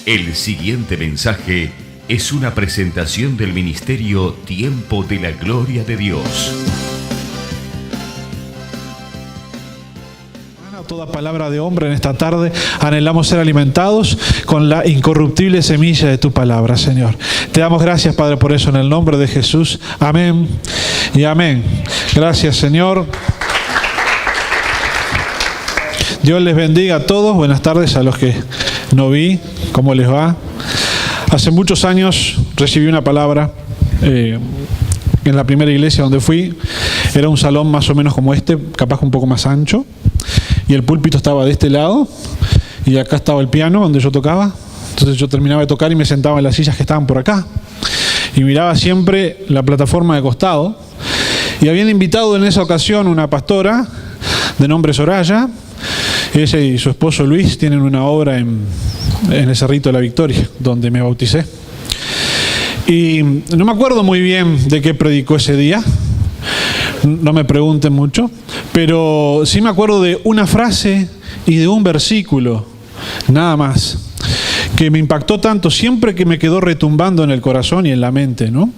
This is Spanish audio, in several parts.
El siguiente mensaje es una presentación del ministerio Tiempo de la Gloria de Dios. Toda palabra de hombre en esta tarde, anhelamos ser alimentados con la incorruptible semilla de tu palabra, Señor. Te damos gracias, Padre, por eso en el nombre de Jesús. Amén y amén. Gracias, Señor. Dios les bendiga a todos. Buenas tardes a los que no vi. ¿Cómo les va? Hace muchos años recibí una palabra en la primera iglesia donde fui. Era un salón más o menos como este, capaz un poco más ancho. Y el púlpito estaba de este lado, y acá estaba el piano donde yo tocaba. Entonces yo terminaba de tocar y me sentaba en las sillas que estaban por acá. Y miraba siempre la plataforma de costado. Y habían invitado en esa ocasión una pastora de nombre Soraya. Ella y su esposo Luis tienen una obra en el Cerrito de la Victoria, donde me bauticé. Y no me acuerdo muy bien de qué predicó ese día. No me pregunten mucho, pero sí me acuerdo de una frase y de un versículo, nada más, que me impactó tanto, siempre que me quedó retumbando en el corazón y en la mente, ¿no?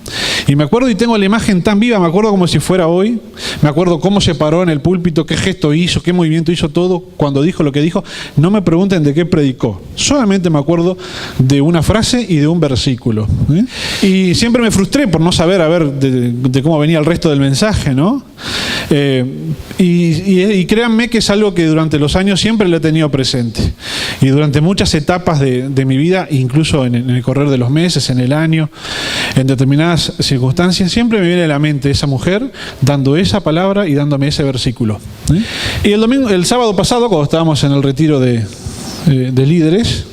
Y me acuerdo y tengo la imagen tan viva, me acuerdo como si fuera hoy, me acuerdo cómo se paró en el púlpito, qué gesto hizo, qué movimiento hizo, todo cuando dijo lo que dijo. No me pregunten de qué predicó, solamente me acuerdo de una frase y de un versículo, ¿eh? Y siempre me frustré por no saber de cómo venía el resto del mensaje, ¿no? Y créanme que es algo que durante los años siempre lo he tenido presente. Y durante muchas etapas de mi vida, incluso en el correr de los meses, en el año, en determinadas circunstancias, siempre me viene a la mente esa mujer dando esa palabra y dándome ese versículo, ¿eh? Y el sábado pasado, cuando estábamos en el retiro de líderes,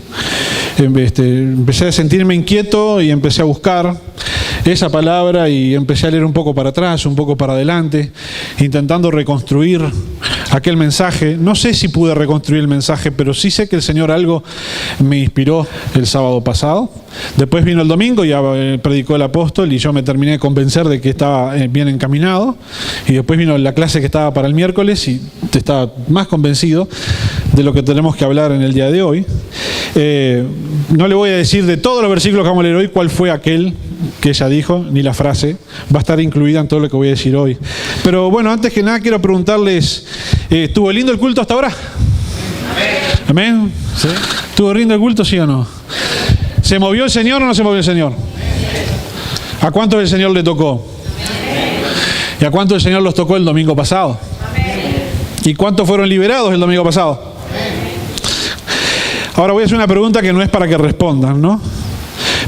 empecé a sentirme inquieto y empecé a buscar esa palabra y empecé a leer un poco para atrás, un poco para adelante, intentando reconstruir aquel mensaje. No sé si pude reconstruir el mensaje, pero sí sé que el Señor algo me inspiró el sábado pasado. Después vino el domingo, ya predicó el apóstol y yo me terminé de convencer de que estaba bien encaminado. Y después vino la clase que estaba para el miércoles y estaba más convencido de lo que tenemos que hablar en el día de hoy. No le voy a decir de todos los versículos que vamos a leer hoy cuál fue aquel que ella dijo, ni la frase. Va a estar incluida en todo lo que voy a decir hoy. Pero bueno, antes que nada quiero preguntarles, ¿estuvo lindo el culto hasta ahora? Amén. ¿Amén? ¿Sí? ¿Estuvo lindo el culto, sí o no? ¿Se movió el Señor o no se movió el Señor? ¿A cuántos el Señor le tocó? ¿Y a cuántos el Señor los tocó el domingo pasado? ¿Y cuántos fueron liberados el domingo pasado? Ahora voy a hacer una pregunta que no es para que respondan, ¿no?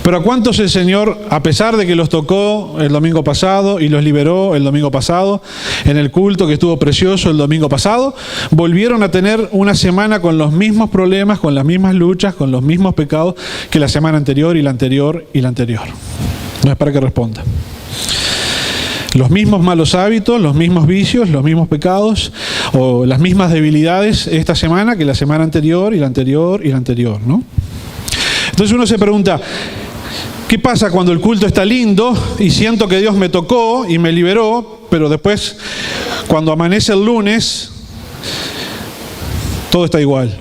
Pero ¿a cuántos el Señor, a pesar de que los tocó el domingo pasado y los liberó el domingo pasado, en el culto que estuvo precioso el domingo pasado, volvieron a tener una semana con los mismos problemas, con las mismas luchas, con los mismos pecados que la semana anterior y la anterior y la anterior? No es para que respondan. Los mismos malos hábitos, los mismos vicios, los mismos pecados o las mismas debilidades esta semana que la semana anterior y la anterior y la anterior, ¿no? Entonces uno se pregunta, ¿qué pasa cuando el culto está lindo y siento que Dios me tocó y me liberó, pero después cuando amanece el lunes todo está igual?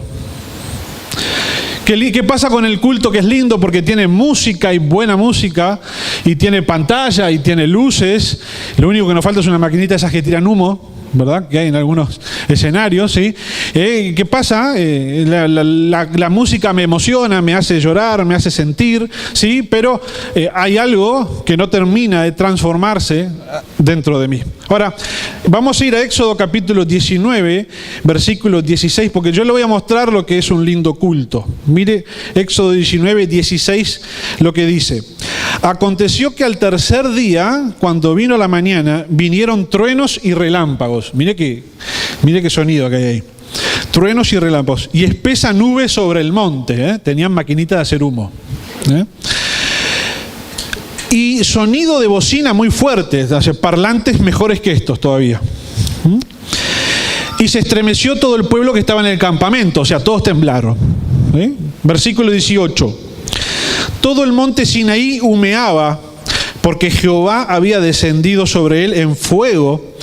¿Qué pasa con el culto que es lindo porque tiene música y buena música y tiene pantalla y tiene luces? Lo único que nos falta es una maquinita esas que tiran humo, ¿verdad? Que hay en algunos escenarios, ¿sí? ¿Qué pasa? La música me emociona, me hace llorar, me hace sentir, ¿sí? Pero hay algo que no termina de transformarse dentro de mí. Ahora, vamos a ir a Éxodo capítulo 19, versículo 16, porque yo le voy a mostrar lo que es un lindo culto. Mire, Éxodo 19, 16, lo que dice. Aconteció que al tercer día, cuando vino la mañana, vinieron truenos y relámpagos. Mire qué sonido que hay ahí. Truenos y relámpagos. Y espesa nube sobre el monte, ¿eh? Tenían maquinita de hacer humo, ¿eh? Y sonido de bocina muy fuerte, parlantes mejores que estos todavía. Y se estremeció todo el pueblo que estaba en el campamento, o sea, todos temblaron. ¿Eh? Versículo 18. Todo el monte Sinaí humeaba, porque Jehová había descendido sobre él en fuego,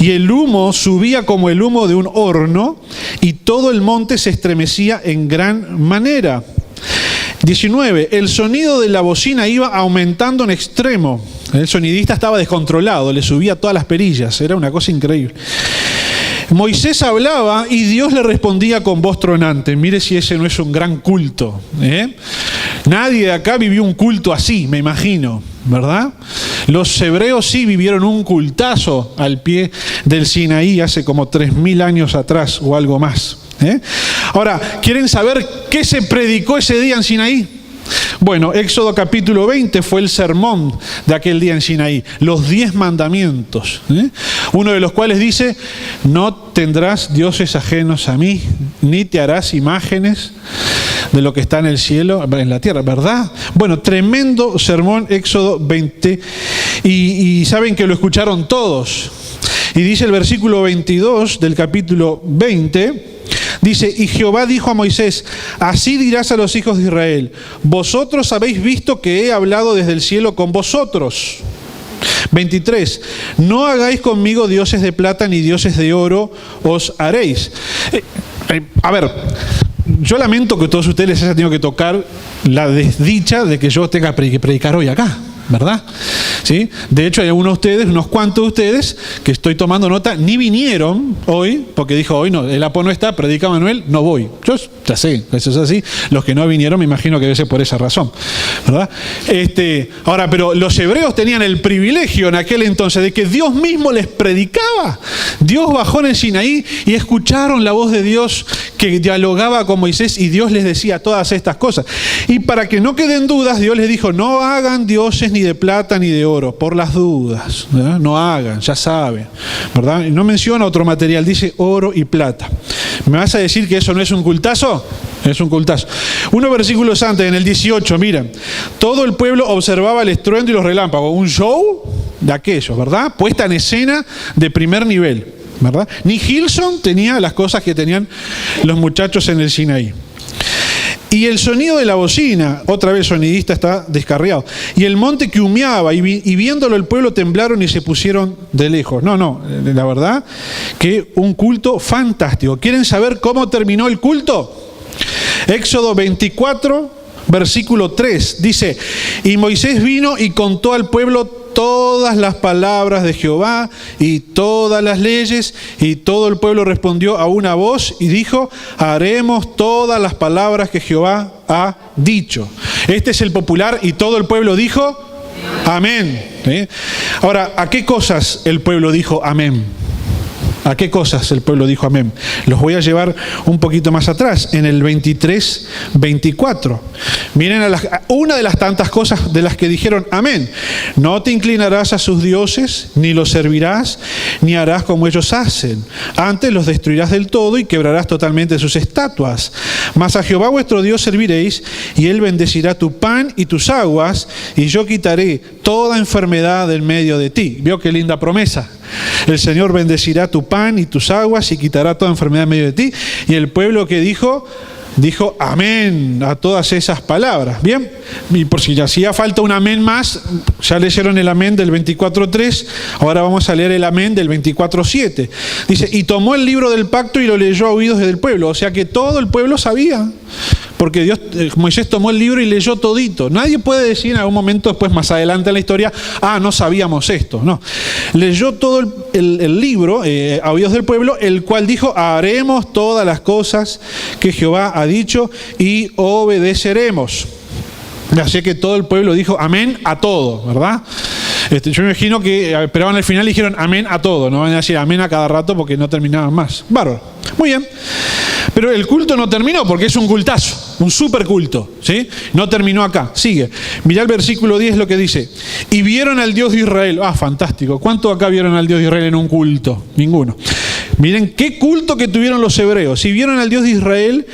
y el humo subía como el humo de un horno, y todo el monte se estremecía en gran manera. 19. El sonido de la bocina iba aumentando en extremo. El sonidista estaba descontrolado, le subía todas las perillas. Era una cosa increíble. Moisés hablaba y Dios le respondía con voz tronante. Mire si ese no es un gran culto, ¿eh? Nadie de acá vivió un culto así, me imagino, ¿verdad? Los hebreos sí vivieron un cultazo al pie del Sinaí hace como 3000 años atrás o algo más, ¿eh? Ahora, ¿quieren saber qué se predicó ese día en Sinaí? Bueno, Éxodo capítulo 20 fue el sermón de aquel día en Sinaí, los 10 mandamientos, ¿eh? Uno de los cuales dice: no tendrás dioses ajenos a mí, ni te harás imágenes de lo que está en el cielo, en la tierra, ¿verdad? Bueno, tremendo sermón, Éxodo 20, y saben que lo escucharon todos. Y dice el versículo 22 del capítulo 20, dice: y Jehová dijo a Moisés: así dirás a los hijos de Israel, vosotros habéis visto que he hablado desde el cielo con vosotros. 23. No hagáis conmigo dioses de plata ni dioses de oro os haréis. A ver, yo lamento que todos ustedes les haya tenido que tocar la desdicha de que yo tenga que predicar hoy acá, ¿verdad? ¿Sí? De hecho, hay algunos de ustedes, unos cuantos de ustedes, que estoy tomando nota, ni vinieron hoy, porque dijo: hoy no, el Apo no está, predica Manuel, no voy. Yo ya sé, eso es así. Los que no vinieron, me imagino que debe ser por esa razón, ¿verdad? Ahora, pero los hebreos tenían el privilegio en aquel entonces de que Dios mismo les predicaba. Dios bajó en el Sinaí y escucharon la voz de Dios que dialogaba con Moisés, y Dios les decía todas estas cosas. Y para que no queden dudas, Dios les dijo: no hagan dioses ni de plata ni de oro, por las dudas, ¿verdad? No hagan, ya saben, ¿verdad? Y no menciona otro material, dice oro y plata. ¿Me vas a decir que eso no es un cultazo? Es un cultazo. Unos versículos antes, en el 18, miren: todo el pueblo observaba el estruendo y los relámpagos, un show de aquellos, ¿verdad? Puesta en escena de primer nivel, ¿verdad? Ni Hilson tenía las cosas que tenían los muchachos en el Sinaí. Y el sonido de la bocina, otra vez el sonidista está descarriado, y el monte que humeaba, y viéndolo el pueblo temblaron y se pusieron de lejos. No, la verdad que un culto fantástico. ¿Quieren saber cómo terminó el culto? Éxodo 24, versículo 3, dice: y Moisés vino y contó al pueblo todas las palabras de Jehová y todas las leyes, y todo el pueblo respondió a una voz y dijo: haremos todas las palabras que Jehová ha dicho. Este es el popular, y todo el pueblo dijo amén. ¿Sí? Ahora, ¿a qué cosas el pueblo dijo amén? ¿A qué cosas el pueblo dijo amén? Los voy a llevar un poquito más atrás, en el 23, 24. Miren una de las tantas cosas de las que dijeron amén. No te inclinarás a sus dioses, ni los servirás, ni harás como ellos hacen. Antes los destruirás del todo y quebrarás totalmente sus estatuas. Mas a Jehová vuestro Dios serviréis, y Él bendecirá tu pan y tus aguas, y yo quitaré toda enfermedad del medio de ti. ¿Vio qué linda promesa? El Señor bendecirá tu pan y tus aguas y quitará toda enfermedad en medio de ti. Y el pueblo que dijo amén a todas esas palabras. Bien, y por si ya hacía falta un amén más, ya leyeron el amén del 24.3, ahora vamos a leer el amén del 24.7. Dice: y tomó el libro del pacto y lo leyó a oídos del pueblo. O sea que todo el pueblo sabía, porque Moisés tomó el libro y leyó todito. Nadie puede decir en algún momento después, más adelante en la historia: no sabíamos esto. No, leyó todo el libro a oídos del pueblo, el cual dijo: haremos todas las cosas que Jehová ha dicho y obedeceremos. Así que todo el pueblo dijo amén a todo, ¿verdad? Yo me imagino que esperaban al final y dijeron amén a todo. No van a decir amén a cada rato porque no terminaban más. Bárbaro. Muy bien. Pero el culto no terminó, porque es un cultazo, un super culto, ¿sí? No terminó acá, sigue. Mirá el versículo 10 lo que dice: y vieron al Dios de Israel. Fantástico. ¿Cuánto acá vieron al Dios de Israel en un culto? Ninguno. Miren qué culto que tuvieron los hebreos. Y vieron al Dios de Israel,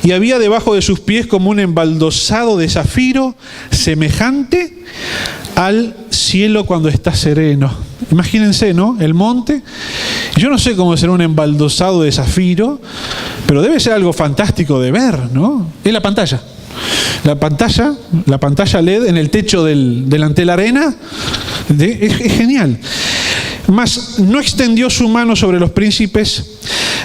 y había debajo de sus pies como un embaldosado de zafiro, semejante al cielo cuando está sereno. Imagínense, ¿no? El monte. Yo no sé cómo será un embaldosado de zafiro, pero debe ser algo fantástico de ver, ¿no? Es la pantalla. La pantalla LED en el techo delante de la arena. Es genial. Mas no extendió su mano sobre los príncipes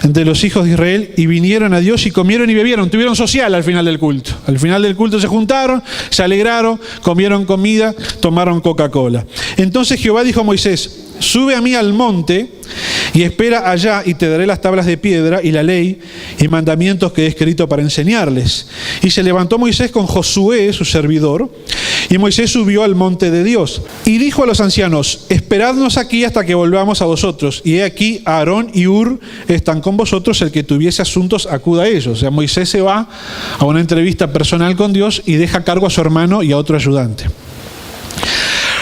de los hijos de Israel y vinieron a Dios y comieron y bebieron. Tuvieron social al final del culto. Al final del culto se juntaron, se alegraron, comieron comida, tomaron Coca-Cola. Entonces Jehová dijo a Moisés: sube a mí al monte y espera allá, y te daré las tablas de piedra y la ley y mandamientos que he escrito para enseñarles. Y se levantó Moisés con Josué, su servidor, y Moisés subió al monte de Dios. Y dijo a los ancianos: esperadnos aquí hasta que volvamos a vosotros. Y he aquí, Aarón y Hur están con vosotros, el que tuviese asuntos acuda a ellos. O sea, Moisés se va a una entrevista personal con Dios y deja a cargo a su hermano y a otro ayudante.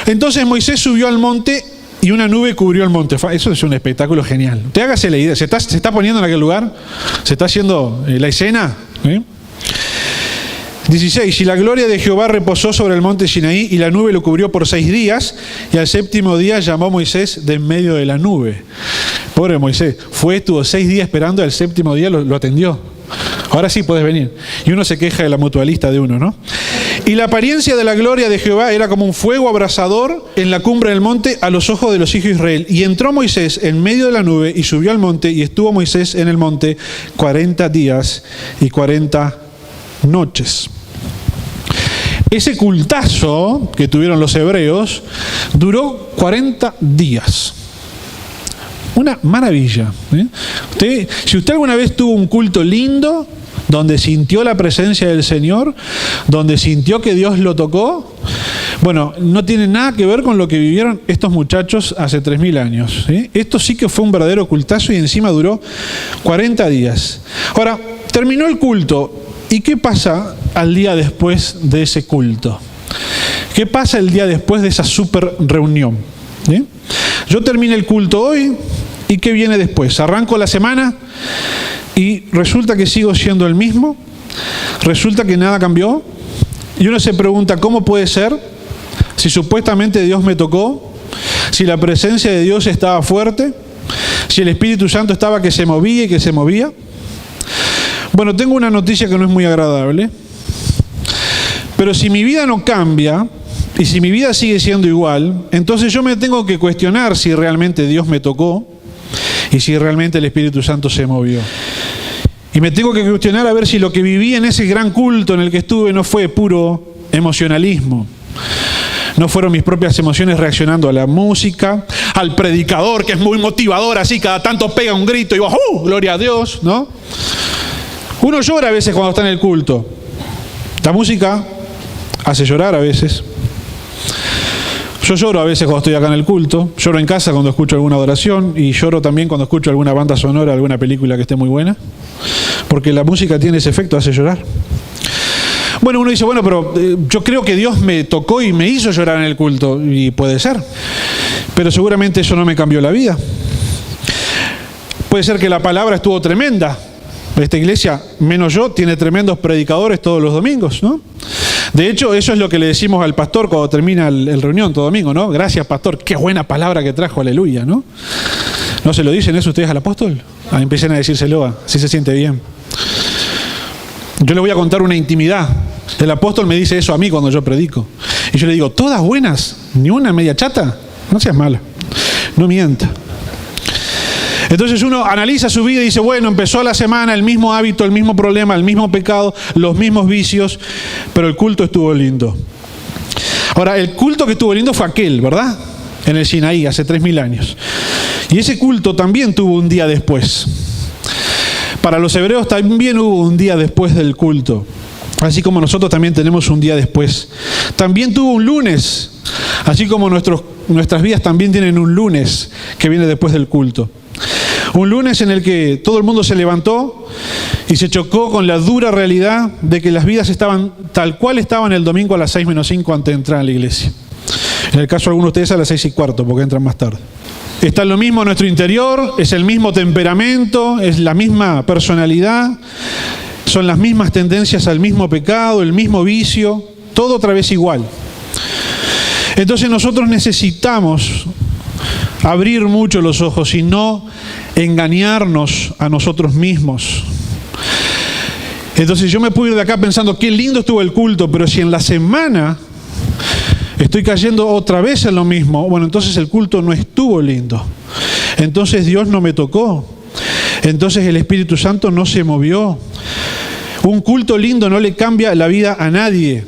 Entonces Moisés subió al monte y una nube cubrió el monte. Eso es un espectáculo genial. Te hágase la idea. ¿Se está poniendo en aquel lugar? ¿Se está haciendo la escena? 16. Y la gloria de Jehová reposó sobre el monte Sinaí, y la nube lo cubrió por 6 días, y al 7º día llamó Moisés de en medio de la nube. Pobre Moisés. Estuvo 6 días esperando, y al 7º día lo atendió. Ahora sí puedes venir. Y uno se queja de la mutualista de uno, ¿no? Y la apariencia de la gloria de Jehová era como un fuego abrasador en la cumbre del monte a los ojos de los hijos de Israel. Y entró Moisés en medio de la nube y subió al monte, y estuvo Moisés en el monte 40 días y 40 noches. Ese cultazo que tuvieron los hebreos duró 40 días. Una maravilla. Si usted alguna vez tuvo un culto lindo, donde sintió la presencia del Señor, donde sintió que Dios lo tocó, bueno, no tiene nada que ver con lo que vivieron estos muchachos hace 3000 años. Esto sí que fue un verdadero cultazo, y encima duró 40 días. Ahora, terminó el culto. ¿Y qué pasa al día después de ese culto? ¿Qué pasa el día después de esa super reunión? Yo terminé el culto hoy, ¿y qué viene después? Arranco la semana y resulta que sigo siendo el mismo, resulta que nada cambió, y uno se pregunta: ¿cómo puede ser? Si supuestamente Dios me tocó, si la presencia de Dios estaba fuerte, si el Espíritu Santo estaba que se movía y que se movía. Bueno, tengo una noticia que no es muy agradable, pero si mi vida no cambia y si mi vida sigue siendo igual, entonces yo me tengo que cuestionar si realmente Dios me tocó y si realmente el Espíritu Santo se movió. Y me tengo que cuestionar a ver si lo que viví en ese gran culto en el que estuve no fue puro emocionalismo. No fueron mis propias emociones reaccionando a la música, al predicador que es muy motivador, así cada tanto pega un grito y vos, gloria a Dios, ¿no? Uno llora a veces cuando está en el culto. La música hace llorar a veces. Yo lloro a veces cuando estoy acá en el culto. Lloro en casa cuando escucho alguna adoración, y lloro también cuando escucho alguna banda sonora, alguna película que esté muy buena. Porque la música tiene ese efecto, hace llorar. Bueno, uno dice, bueno, pero yo creo que Dios me tocó y me hizo llorar en el culto. Y puede ser. Pero seguramente eso no me cambió la vida. Puede ser que la palabra estuvo tremenda. Esta iglesia, menos yo, tiene tremendos predicadores todos los domingos, ¿no? De hecho, eso es lo que le decimos al pastor cuando termina el reunión todo domingo, ¿no? Gracias, pastor, qué buena palabra que trajo, aleluya, ¿no? ¿No se lo dicen eso ustedes al apóstol? Empiecen a decírselo, así se siente bien. Yo le voy a contar una intimidad. El apóstol me dice eso a mí cuando yo predico. Y yo le digo, ¿todas buenas? ¿Ni una media chata? No seas mala, no mienta. Entonces uno analiza su vida y dice, bueno, empezó la semana, el mismo hábito, el mismo problema, el mismo pecado, los mismos vicios, pero el culto estuvo lindo. Ahora, el culto que estuvo lindo fue aquel, ¿verdad? En el Sinaí, hace 3000 años. Y ese culto también tuvo un día después. Para los hebreos también hubo un día después del culto. Así como nosotros también tenemos un día después. También tuvo un lunes, así como nuestras vidas también tienen un lunes que viene después del culto. Un lunes en el que todo el mundo se levantó y se chocó con la dura realidad de que las vidas estaban tal cual estaban el domingo a las 6:05 antes de entrar a la iglesia. En el caso de algunos de ustedes a las 6:15 porque entran más tarde. Está lo mismo en nuestro interior, es el mismo temperamento, es la misma personalidad, son las mismas tendencias al mismo pecado, el mismo vicio, todo otra vez igual. Entonces nosotros necesitamos abrir mucho los ojos y no engañarnos a nosotros mismos. Entonces yo me puedo ir de acá pensando qué lindo estuvo el culto, pero si en la semana estoy cayendo otra vez en lo mismo, bueno, entonces el culto no estuvo lindo. Entonces Dios no me tocó. entonces el Espíritu Santo no se movió. Un culto lindo no le cambia la vida a nadie.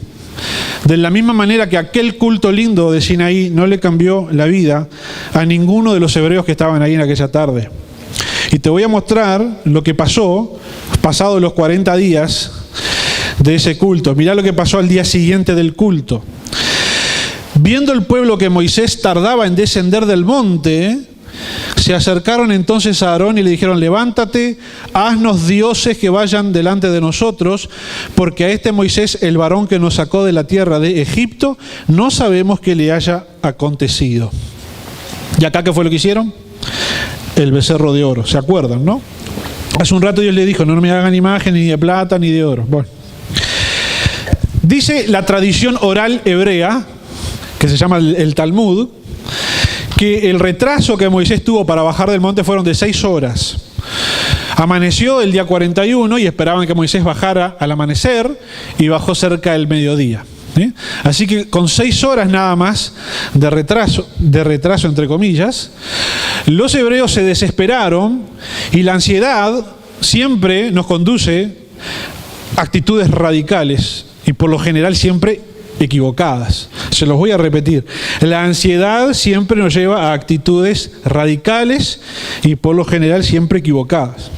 De la misma manera que aquel culto lindo de Sinaí no le cambió la vida a ninguno de los hebreos que estaban ahí en aquella tarde. Y te voy a mostrar lo que pasó, pasados los 40 días de ese culto. Mirá lo que pasó al día siguiente del culto. Viendo el pueblo que Moisés tardaba en descender del monte, se acercaron entonces a Aarón y le dijeron: levántate, haznos dioses que vayan delante de nosotros, porque a este Moisés, el varón que nos sacó de la tierra de Egipto, no sabemos qué le haya acontecido. ¿Y acá qué fue lo que hicieron? El becerro de oro, ¿se acuerdan, no? Hace un rato Dios le dijo: no me hagan imagen ni de plata ni de oro. Bueno, dice la tradición oral hebrea, que se llama el Talmud, que el retraso que Moisés tuvo para bajar del monte fueron de 6 horas. Amaneció el día 41 y esperaban que Moisés bajara al amanecer, y bajó cerca del mediodía. ¿Sí? Así que con 6 horas nada más de retraso entre comillas, los hebreos se desesperaron, y la ansiedad siempre nos conduce a actitudes radicales y por lo general siempre equivocadas. Se los voy a repetir. La ansiedad siempre nos lleva a actitudes radicales y por lo general siempre equivocadas.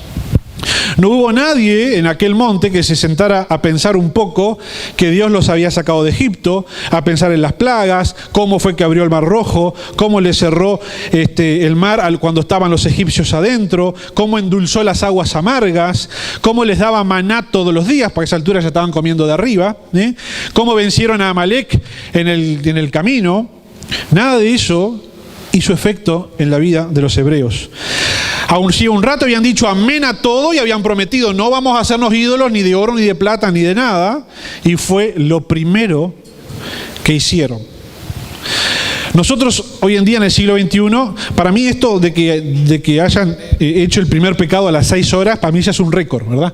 No hubo nadie en aquel monte que se sentara a pensar un poco que Dios los había sacado de Egipto, a pensar en las plagas, cómo fue que abrió el Mar Rojo, cómo le cerró el mar cuando estaban los egipcios adentro, cómo endulzó las aguas amargas, cómo les daba maná todos los días, porque a esa altura ya estaban comiendo de arriba, cómo vencieron a Amalek en el camino. Nada de eso hizo efecto en la vida de los hebreos. Aun si un rato habían dicho amén a todo y habían prometido: no vamos a hacernos ídolos ni de oro, ni de plata, ni de nada. Y fue lo primero que hicieron. Nosotros hoy en día en el siglo XXI, para mí esto de que hayan hecho el primer pecado a las 6 horas, para mí ya es un récord, ¿verdad?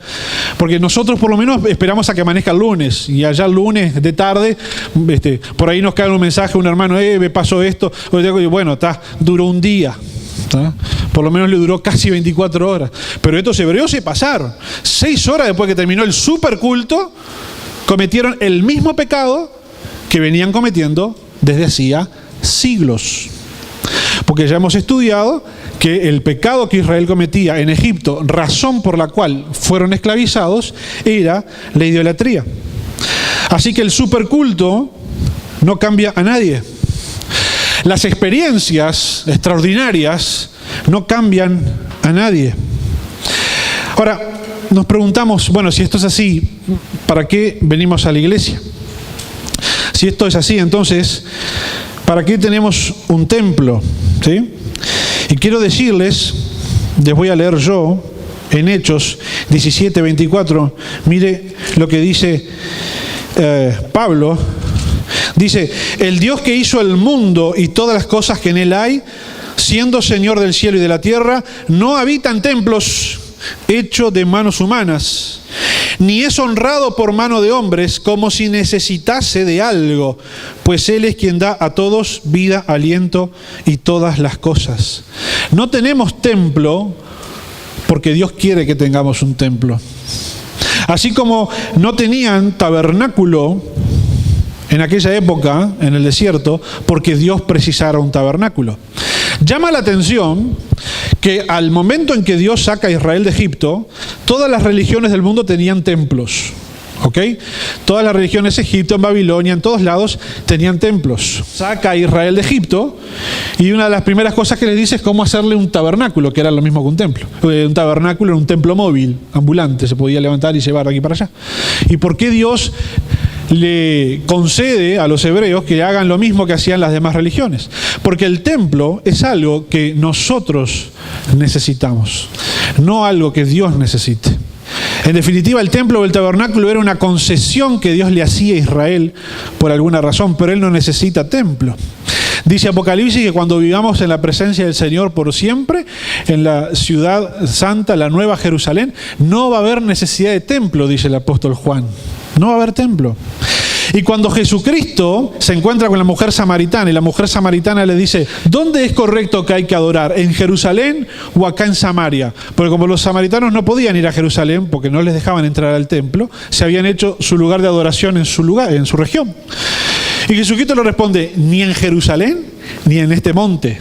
Porque nosotros por lo menos esperamos a que amanezca el lunes, y allá el lunes de tarde, por ahí nos cae un mensaje, un hermano: me pasó esto. Bueno, duró un día. Por lo menos le duró casi 24 horas. Pero estos hebreos se pasaron. 6 horas después que terminó el superculto, cometieron el mismo pecado que venían cometiendo desde hacía siglos. Porque ya hemos estudiado que el pecado que Israel cometía en Egipto, razón por la cual fueron esclavizados, era la idolatría. Así que el superculto no cambia a nadie. Las experiencias extraordinarias no cambian a nadie. Ahora, nos preguntamos, bueno, si esto es así, ¿para qué venimos a la iglesia? Si esto es así, entonces, ¿para qué tenemos un templo? ¿Sí? Y quiero decirles, les voy a leer yo, en Hechos 17:24, mire lo que dice Pablo. Dice: el Dios que hizo el mundo y todas las cosas que en él hay, siendo Señor del cielo y de la tierra, no habita en templos hechos de manos humanas, ni es honrado por mano de hombres como si necesitase de algo, pues Él es quien da a todos vida, aliento y todas las cosas. No tenemos templo porque Dios quiere que tengamos un templo. Así como no tenían tabernáculo en aquella época, en el desierto, porque Dios precisara un tabernáculo. Llama la atención que al momento en que Dios saca a Israel de Egipto, todas las religiones del mundo tenían templos. ¿Ok? Todas las religiones, Egipto, en Babilonia, en todos lados, tenían templos. Saca a Israel de Egipto y una de las primeras cosas que les dice es cómo hacerle un tabernáculo, que era lo mismo que un templo. Un tabernáculo era un templo móvil, ambulante, se podía levantar y llevar de aquí para allá. ¿Y por qué Dios le concede a los hebreos que hagan lo mismo que hacían las demás religiones? Porque el templo es algo que nosotros necesitamos, no algo que Dios necesite. En definitiva, el templo o el tabernáculo era una concesión que Dios le hacía a Israel por alguna razón, pero Él no necesita templo. Dice Apocalipsis que cuando vivamos en la presencia del Señor por siempre, en la ciudad santa, la nueva Jerusalén, no va a haber necesidad de templo, dice el apóstol Juan. No va a haber templo. Y cuando Jesucristo se encuentra con la mujer samaritana y la mujer samaritana le dice, ¿dónde es correcto que hay que adorar? ¿En Jerusalén o acá en Samaria? Porque como los samaritanos no podían ir a Jerusalén porque no les dejaban entrar al templo, se habían hecho su lugar de adoración en su lugar, en su región. Y Jesucristo le responde, ni en Jerusalén ni en este monte.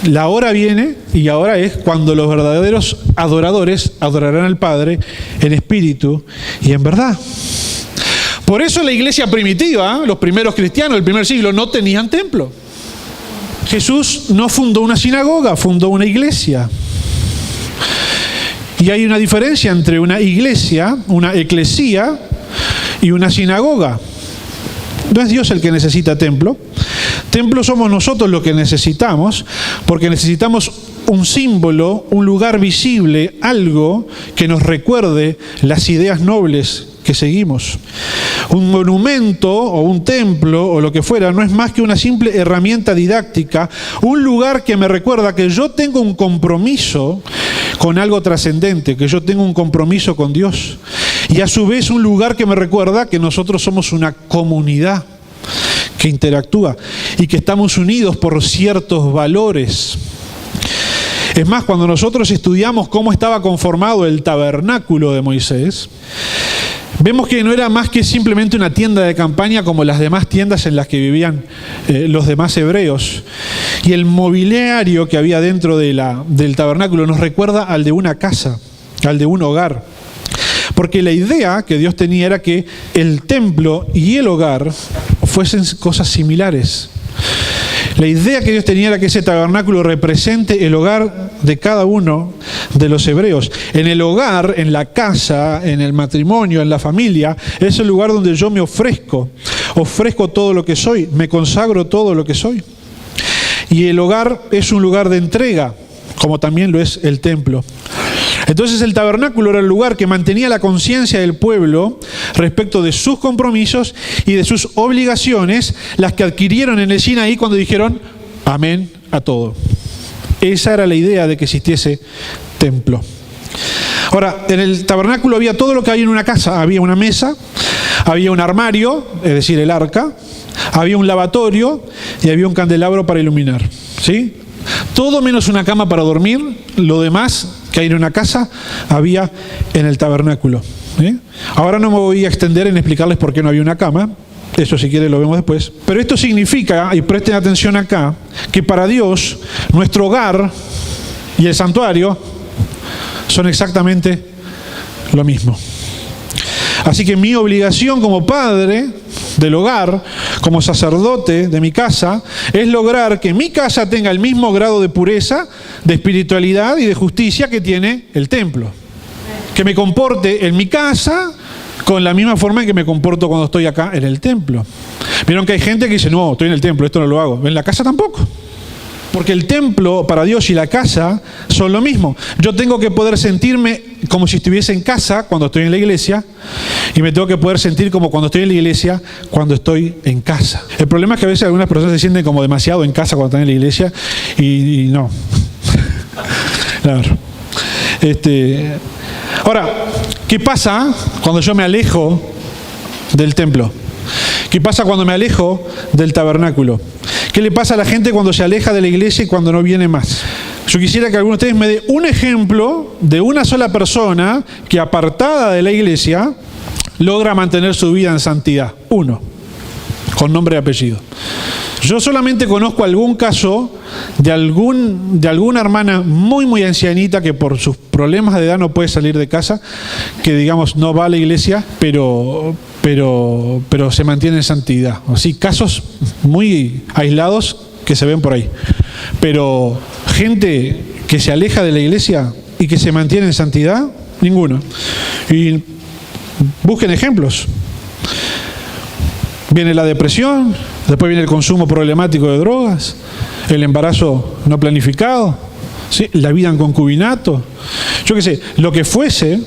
La hora viene y ahora es cuando los verdaderos adoradores adorarán al Padre en espíritu y en verdad. Por eso la iglesia primitiva, los primeros cristianos del primer siglo, no tenían templo. Jesús no fundó una sinagoga, fundó una iglesia. Y hay una diferencia entre una iglesia, una eclesía y una sinagoga. No es Dios el que necesita templo. Templo somos nosotros los que necesitamos, porque necesitamos un símbolo, un lugar visible, algo que nos recuerde las ideas nobles que seguimos. Un monumento o un templo o lo que fuera no es más que una simple herramienta didáctica, un lugar que me recuerda que yo tengo un compromiso con algo trascendente, que yo tengo un compromiso con Dios. Y a su vez un lugar que me recuerda que nosotros somos una comunidad que interactúa y que estamos unidos por ciertos valores. Es más, cuando nosotros estudiamos cómo estaba conformado el tabernáculo de Moisés, vemos que no era más que simplemente una tienda de campaña como las demás tiendas en las que vivían los demás hebreos. Y el mobiliario que había dentro del tabernáculo nos recuerda al de una casa, al de un hogar. Porque la idea que Dios tenía era que el templo y el hogar fuesen cosas similares. La idea que Dios tenía era que ese tabernáculo represente el hogar de cada uno de los hebreos. En el hogar, en la casa, en el matrimonio, en la familia, es el lugar donde yo me ofrezco todo lo que soy, me consagro todo lo que soy. Y el hogar es un lugar de entrega, como también lo es el templo. Entonces el tabernáculo era el lugar que mantenía la conciencia del pueblo respecto de sus compromisos y de sus obligaciones, las que adquirieron en el Sinaí cuando dijeron amén a todo. Esa era la idea de que existiese templo. Ahora, en el tabernáculo había todo lo que hay en una casa. Había una mesa, había un armario, es decir, el arca, había un lavatorio y había un candelabro para iluminar, ¿sí? Todo menos una cama para dormir, lo demás que hay en una casa había en el tabernáculo. Ahora no me voy a extender en explicarles por qué no había una cama, eso si quieren lo vemos después. Pero esto significa, y presten atención acá, que para Dios nuestro hogar y el santuario son exactamente lo mismo. Así que mi obligación como padre del hogar, como sacerdote de mi casa, es lograr que mi casa tenga el mismo grado de pureza, de espiritualidad y de justicia que tiene el templo. Que me comporte en mi casa con la misma forma en que me comporto cuando estoy acá en el templo. Vieron que hay gente que dice, no, estoy en el templo, esto no lo hago. En la casa tampoco. Porque el templo para Dios y la casa son lo mismo. Yo tengo que poder sentirme como si estuviese en casa cuando estoy en la iglesia, y me tengo que poder sentir como cuando estoy en la iglesia cuando estoy en casa. El problema es que a veces algunas personas se sienten como demasiado en casa cuando están en la iglesia y no. Claro. Ahora, ¿qué pasa cuando yo me alejo del templo? ¿Qué pasa cuando me alejo del tabernáculo? ¿Qué le pasa a la gente cuando se aleja de la iglesia y cuando no viene más? Yo quisiera que alguno de ustedes me dé un ejemplo de una sola persona que, apartada de la iglesia, logra mantener su vida en santidad. Uno, con nombre y apellido. Yo solamente conozco algún caso de alguna hermana muy ancianita que por sus problemas de edad no puede salir de casa, que digamos no va a la iglesia, pero se mantiene en santidad. Así, casos muy aislados que se ven por ahí. Pero gente que se aleja de la iglesia y que se mantiene en santidad, ninguno. Y busquen ejemplos. Viene la depresión, después viene el consumo problemático de drogas, el embarazo no planificado, ¿sí? La vida en concubinato, yo qué sé, lo que fuese,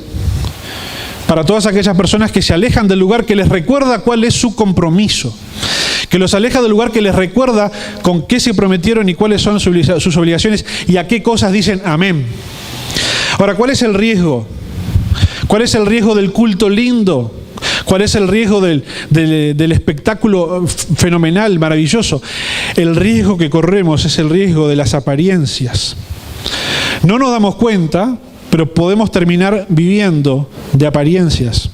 para todas aquellas personas que se alejan del lugar que les recuerda cuál es su compromiso, que los aleja del lugar que les recuerda con qué se prometieron y cuáles son sus obligaciones y a qué cosas dicen amén. Ahora, ¿cuál es el riesgo? ¿Cuál es el riesgo del culto lindo? ¿Cuál es el riesgo del espectáculo fenomenal, maravilloso? El riesgo que corremos es el riesgo de las apariencias. No nos damos cuenta, pero podemos terminar viviendo de apariencias.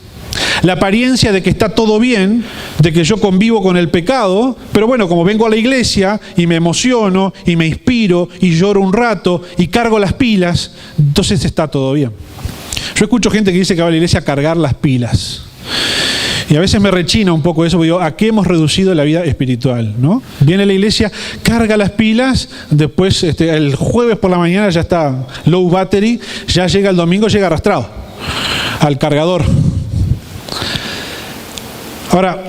La apariencia de que está todo bien, de que yo convivo con el pecado, pero bueno, como vengo a la iglesia y me emociono y me inspiro y lloro un rato y cargo las pilas, entonces está todo bien. Yo escucho gente que dice que va a la iglesia a cargar las pilas. Y a veces me rechina un poco eso, porque digo, ¿a qué hemos reducido la vida espiritual? ¿No? Viene a la iglesia, carga las pilas, después el jueves por la mañana ya está low battery, ya llega el domingo, llega arrastrado al cargador. Ahora,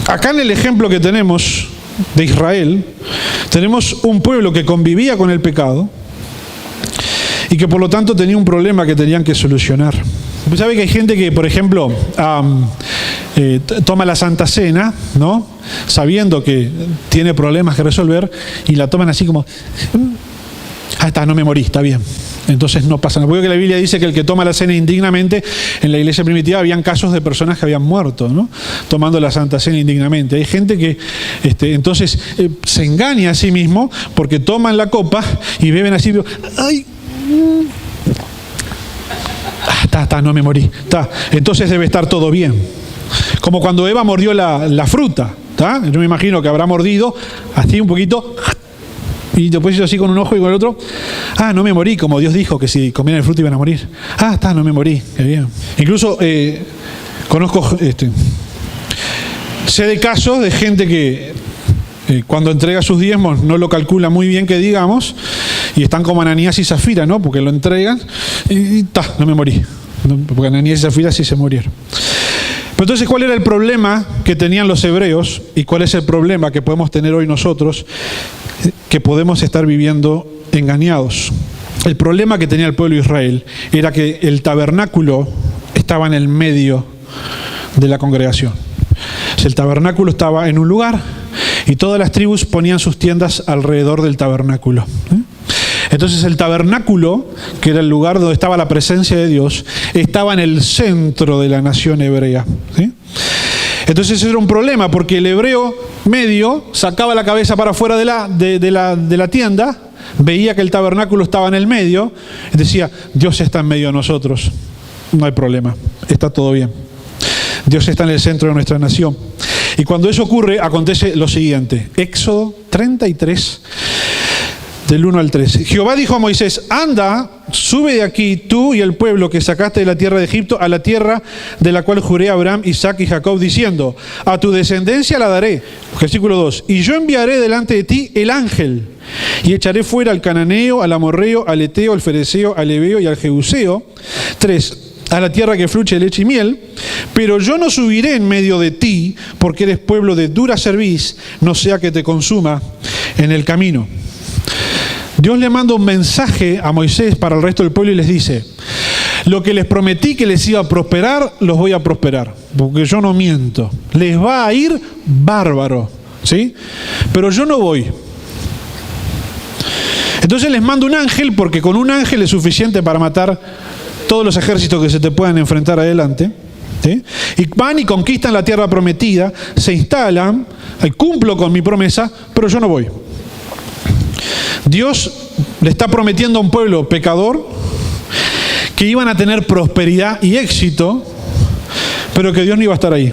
acá en el ejemplo que tenemos de Israel, tenemos un pueblo que convivía con el pecado y que por lo tanto tenía un problema que tenían que solucionar. ¿Sabe que hay gente que, por ejemplo, toma la Santa Cena, ¿no? Sabiendo que tiene problemas que resolver y la toman así como, está, no me morí, está bien. Entonces no pasa nada. Porque la Biblia dice que el que toma la cena indignamente, en la iglesia primitiva habían casos de personas que habían muerto, ¿no? Tomando la Santa Cena indignamente. Hay gente que entonces se engaña a sí mismo porque toman la copa y beben así, ¡ay! Está, no me morí. Está. Entonces debe estar todo bien. Como cuando Eva mordió la fruta. ¿Está? Yo me imagino que habrá mordido así un poquito y después hizo así con un ojo y con el otro. No me morí, como Dios dijo que si comían el fruto iban a morir. Está, no me morí. Qué bien. Incluso conozco, sé de casos de gente que cuando entrega sus diezmos no lo calcula muy bien, que digamos, y están como Ananías y Zafira, ¿no? Porque lo entregan y no me morí. Porque Ananías y Zafira sí se murieron. Pero entonces, ¿cuál era el problema que tenían los hebreos y cuál es el problema que podemos tener hoy nosotros, que podemos estar viviendo engañados? El problema que tenía el pueblo de Israel era que el tabernáculo estaba en el medio de la congregación. El tabernáculo estaba en un lugar y todas las tribus ponían sus tiendas alrededor del tabernáculo. Entonces el tabernáculo, que era el lugar donde estaba la presencia de Dios, estaba en el centro de la nación hebrea. ¿Sí? Entonces ese era un problema, porque el hebreo medio sacaba la cabeza para afuera de la tienda, veía que el tabernáculo estaba en el medio, y decía, Dios está en medio de nosotros, no hay problema, está todo bien. Dios está en el centro de nuestra nación. Y cuando eso ocurre, acontece lo siguiente. Éxodo 33, del 1 al 13. Jehová dijo a Moisés, anda, sube de aquí tú y el pueblo que sacaste de la tierra de Egipto a la tierra de la cual juré a Abraham, Isaac y Jacob, diciendo, a tu descendencia la daré. Versículo 2. Y yo enviaré delante de ti el ángel, y echaré fuera al cananeo, al amorreo, al eteo, al fereceo, al heveo y al jebuseo. 3. A la tierra que fluye leche y miel, pero yo no subiré en medio de ti, porque eres pueblo de dura cerviz, no sea que te consuma en el camino. Dios le manda un mensaje a Moisés para el resto del pueblo y les dice, lo que les prometí que les iba a prosperar, los voy a prosperar, porque yo no miento. Les va a ir bárbaro, ¿sí? Pero yo no voy. Entonces les mando un ángel, porque con un ángel es suficiente para matar todos los ejércitos que se te puedan enfrentar adelante, ¿sí? Y van y conquistan la tierra prometida, se instalan, cumplo con mi promesa, pero yo no voy. Dios le está prometiendo a un pueblo pecador que iban a tener prosperidad y éxito, pero que Dios no iba a estar ahí.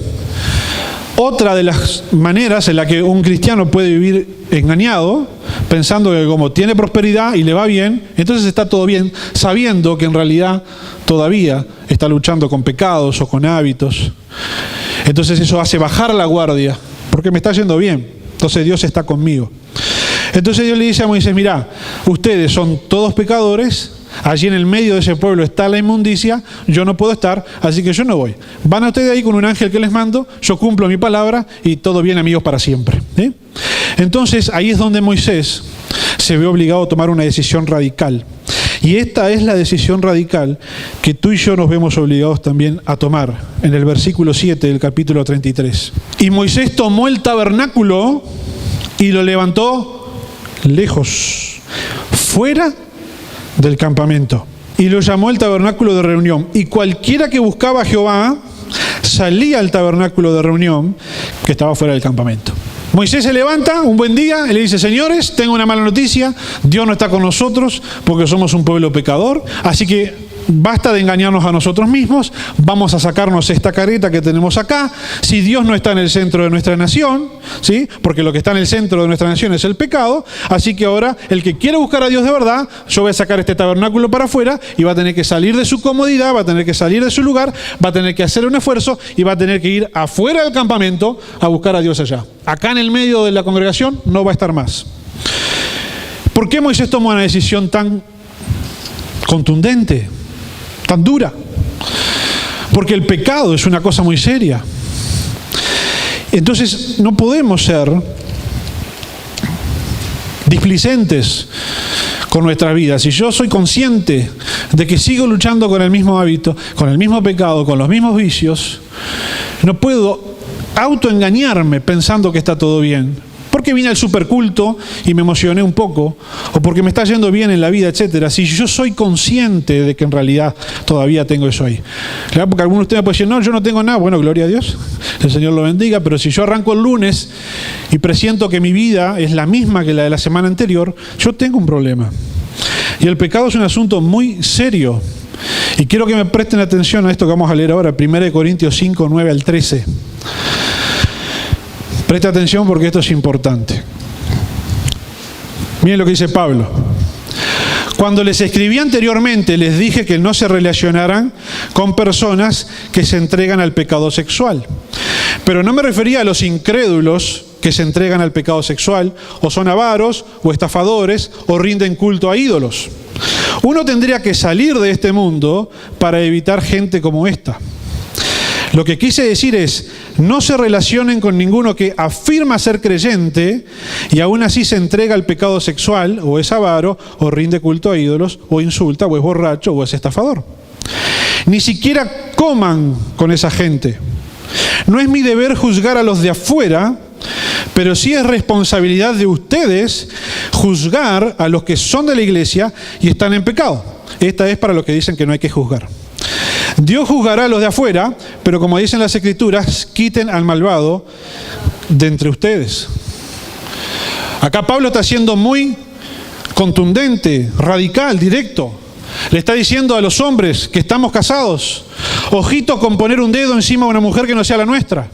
Otra de las maneras en la que un cristiano puede vivir engañado, pensando que como tiene prosperidad y le va bien, entonces está todo bien, sabiendo que en realidad todavía está luchando con pecados o con hábitos. Entonces eso hace bajar la guardia, porque me está yendo bien, entonces Dios está conmigo. Entonces Dios le dice a Moisés, mirá, ustedes son todos pecadores, allí en el medio de ese pueblo está la inmundicia, yo no puedo estar, así que yo no voy. Van a ustedes ahí con un ángel que les mando, yo cumplo mi palabra y todo bien, amigos, para siempre. ¿Sí? Entonces ahí es donde Moisés se ve obligado a tomar una decisión radical. Y esta es la decisión radical que tú y yo nos vemos obligados también a tomar en el versículo 7 del capítulo 33. Y Moisés tomó el tabernáculo y lo levantó lejos, fuera del campamento, y lo llamó el tabernáculo de reunión. Y cualquiera que buscaba a Jehová salía al tabernáculo de reunión que estaba fuera del campamento. Moisés se levanta un buen día y le dice: señores, tengo una mala noticia, Dios no está con nosotros porque somos un pueblo pecador, así que basta de engañarnos a nosotros mismos, vamos a sacarnos esta careta que tenemos acá. Si Dios no está en el centro de nuestra nación, ¿sí? Porque lo que está en el centro de nuestra nación es el pecado, así que ahora el que quiere buscar a Dios de verdad, yo voy a sacar este tabernáculo para afuera y va a tener que salir de su comodidad, va a tener que salir de su lugar, va a tener que hacer un esfuerzo y va a tener que ir afuera del campamento a buscar a Dios allá. Acá en el medio de la congregación no va a estar más. ¿Por qué Moisés tomó una decisión tan contundente, tan dura? Porque el pecado es una cosa muy seria. Entonces no podemos ser displicentes con nuestras vidas. Si yo soy consciente de que sigo luchando con el mismo hábito, con el mismo pecado, con los mismos vicios, no puedo autoengañarme pensando que está todo bien, porque vine al superculto y me emocioné un poco, o porque me está yendo bien en la vida, etcétera. Si yo soy consciente de que en realidad todavía tengo eso ahí. Claro, porque algunos de ustedes pueden decir: no, yo no tengo nada. Bueno, gloria a Dios, el Señor lo bendiga, pero si yo arranco el lunes y presiento que mi vida es la misma que la de la semana anterior, yo tengo un problema. Y el pecado es un asunto muy serio. Y quiero que me presten atención a esto que vamos a leer ahora, 1 Corintios 5, 9 al 13. Presta atención porque esto es importante. Miren lo que dice Pablo. Cuando les escribí anteriormente, les dije que no se relacionaran con personas que se entregan al pecado sexual. Pero no me refería a los incrédulos que se entregan al pecado sexual, o son avaros, o estafadores, o rinden culto a ídolos. Uno tendría que salir de este mundo para evitar gente como esta. Lo que quise decir es: no se relacionen con ninguno que afirma ser creyente y aún así se entrega al pecado sexual, o es avaro, o rinde culto a ídolos, o insulta, o es borracho, o es estafador. Ni siquiera coman con esa gente. No es mi deber juzgar a los de afuera, pero sí es responsabilidad de ustedes juzgar a los que son de la iglesia y están en pecado. Esta es para los que dicen que no hay que juzgar. Dios juzgará a los de afuera, pero como dicen las Escrituras, quiten al malvado de entre ustedes. Acá Pablo está siendo muy contundente, radical, directo. Le está diciendo a los hombres que estamos casados: ojito con poner un dedo encima de una mujer que no sea la nuestra.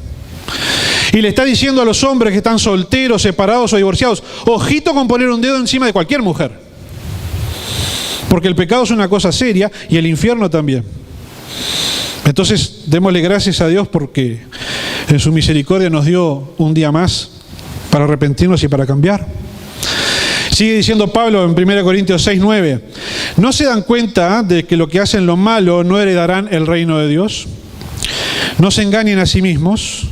Y le está diciendo a los hombres que están solteros, separados o divorciados: ojito con poner un dedo encima de cualquier mujer. Porque el pecado es una cosa seria y el infierno también. Entonces, démosle gracias a Dios porque en su misericordia nos dio un día más para arrepentirnos y para cambiar. Sigue diciendo Pablo en 1 Corintios 6, 9. ¿No se dan cuenta de que lo que hacen lo malo no heredarán el reino de Dios? No se engañen a sí mismos.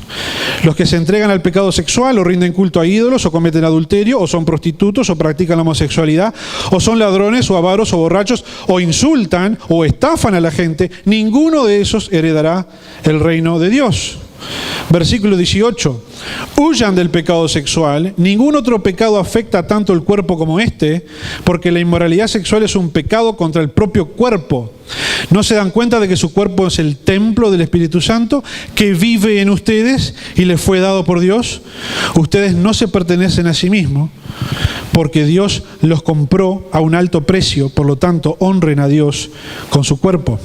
Los que se entregan al pecado sexual, o rinden culto a ídolos, o cometen adulterio, o son prostitutos, o practican la homosexualidad, o son ladrones, o avaros, o borrachos, o insultan, o estafan a la gente, ninguno de esos heredará el reino de Dios. Versículo 18. Huyan del pecado sexual. Ningún otro pecado afecta tanto el cuerpo como este, porque la inmoralidad sexual es un pecado contra el propio cuerpo. ¿No se dan cuenta de que su cuerpo es el templo del Espíritu Santo que vive en ustedes y les fue dado por Dios? Ustedes no se pertenecen a sí mismos, porque Dios los compró a un alto precio. Por lo tanto, honren a Dios con su cuerpo.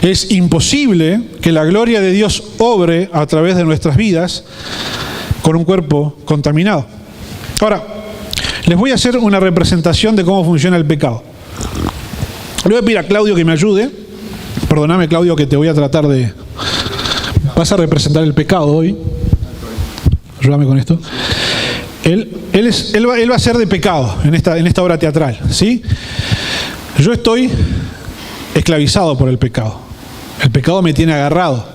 Es imposible que la gloria de Dios obre a través de nuestras vidas con un cuerpo contaminado. Ahora, les voy a hacer una representación de cómo funciona el pecado. Le voy a pedir a Claudio que me ayude. Perdóname, Claudio, que te voy a tratar de... Vas a representar el pecado hoy. Ayúdame con esto. Él va a ser de pecado en esta obra teatral, ¿sí? Yo estoy esclavizado por el pecado. El pecado me tiene agarrado.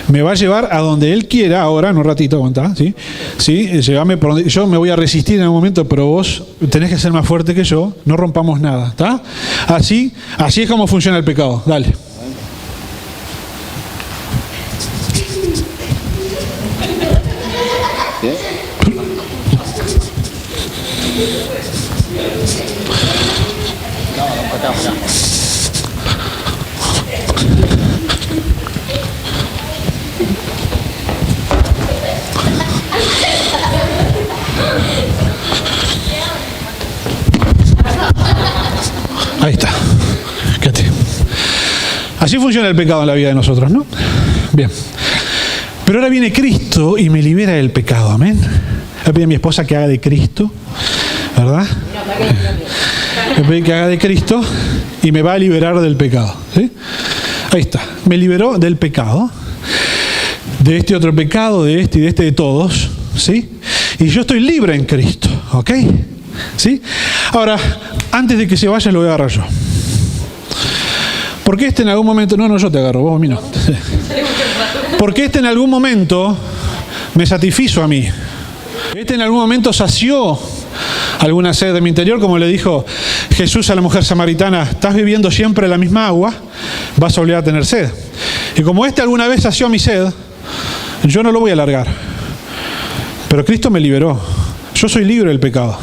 Me va a llevar a donde él quiera ahora, en un ratito, aguantá, ¿sí? ¿Sí? Llévame por donde... Yo me voy a resistir en un momento, pero vos tenés que ser más fuerte que yo. No rompamos nada, ¿está? Así es como funciona el pecado. Dale. Así funciona el pecado en la vida de nosotros, ¿no? Bien. Pero ahora viene Cristo y me libera del pecado, amén. Le pedí a mi esposa que haga de Cristo, ¿verdad? Le pedí que haga de Cristo y me va a liberar del pecado, ¿sí? Ahí está, me liberó del pecado, de este otro pecado, de este y de este, de todos, ¿sí? Y yo estoy libre en Cristo, ¿ok? ¿Sí? Ahora, antes de que se vaya, lo voy a agarrar yo. Porque en algún momento... No, yo te agarro, vos a mí no. Porque en algún momento me satisfizo a mí. En algún momento sació alguna sed de mi interior, como le dijo Jesús a la mujer samaritana: estás bebiendo siempre la misma agua, vas a volver a tener sed. Y como alguna vez sació mi sed, yo no lo voy a alargar. Pero Cristo me liberó. Yo soy libre del pecado.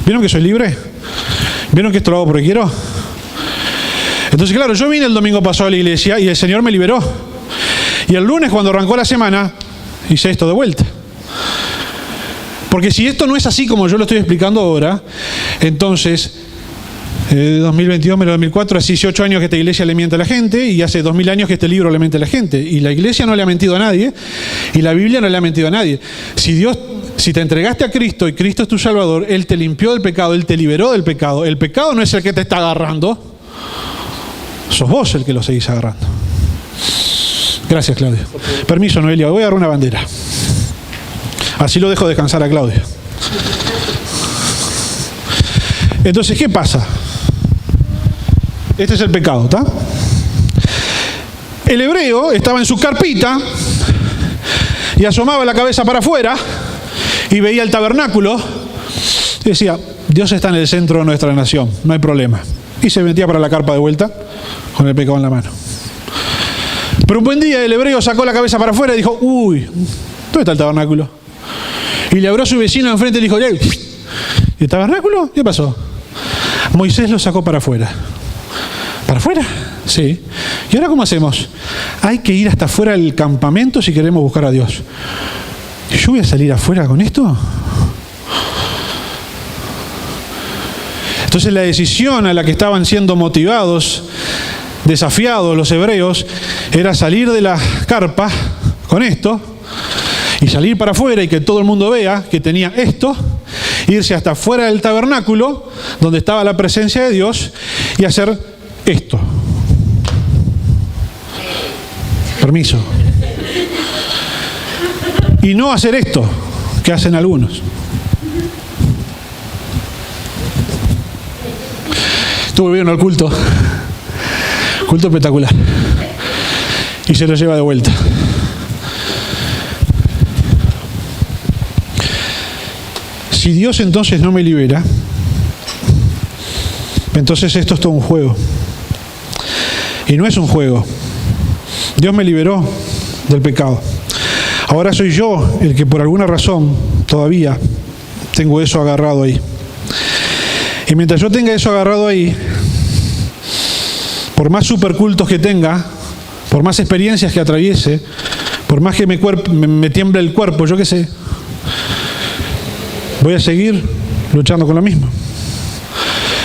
¿Vieron que soy libre? ¿Vieron que esto lo hago porque quiero? Entonces, claro, yo vine el domingo pasado a la iglesia y el Señor me liberó. Y el lunes, cuando arrancó la semana, hice esto de vuelta. Porque si esto no es así como yo lo estoy explicando ahora, entonces, 2022 menos 2004, hace 18 años que esta iglesia le miente a la gente, y hace 2000 años que este libro le miente a la gente. Y la iglesia no le ha mentido a nadie, y la Biblia no le ha mentido a nadie. Si te entregaste a Cristo y Cristo es tu Salvador, Él te limpió del pecado, Él te liberó del pecado. El pecado no es el que te está agarrando, sos vos el que lo seguís agarrando. Gracias, Claudio. Permiso, Noelia, voy a agarrar una bandera. Así lo dejo descansar a Claudio. Entonces, ¿qué pasa? Este es el pecado, ¿está? El hebreo estaba en su carpita y asomaba la cabeza para afuera y veía el tabernáculo y decía: Dios está en el centro de nuestra nación, no hay problema. Y se metía para la carpa de vuelta con el pecado en la mano. Pero un buen día el hebreo sacó la cabeza para afuera y dijo: uy, ¿dónde está el tabernáculo? Y le habló a su vecino enfrente y le dijo: ¿y el tabernáculo? ¿Qué pasó? Moisés lo sacó para afuera. ¿Para afuera? Sí. ¿Y ahora cómo hacemos? Hay que ir hasta afuera del campamento si queremos buscar a Dios. ¿Y yo voy a salir afuera con esto? Entonces la decisión a la que estaban siendo motivados, desafiados los hebreos, era salir de la carpa con esto y salir para afuera y que todo el mundo vea que tenía esto, irse hasta afuera del tabernáculo donde estaba la presencia de Dios y hacer esto. Permiso. Y no hacer esto que hacen algunos. Estuve viendo el culto. Culto espectacular. Y se lo lleva de vuelta. Si Dios entonces no me libera, entonces esto es todo un juego. Y no es un juego. Dios me liberó del pecado. Ahora soy yo el que por alguna razón todavía tengo eso agarrado ahí. Y mientras yo tenga eso agarrado ahí, por más supercultos que tenga, por más experiencias que atraviese, por más que me tiemble el cuerpo, yo qué sé, voy a seguir luchando con lo mismo.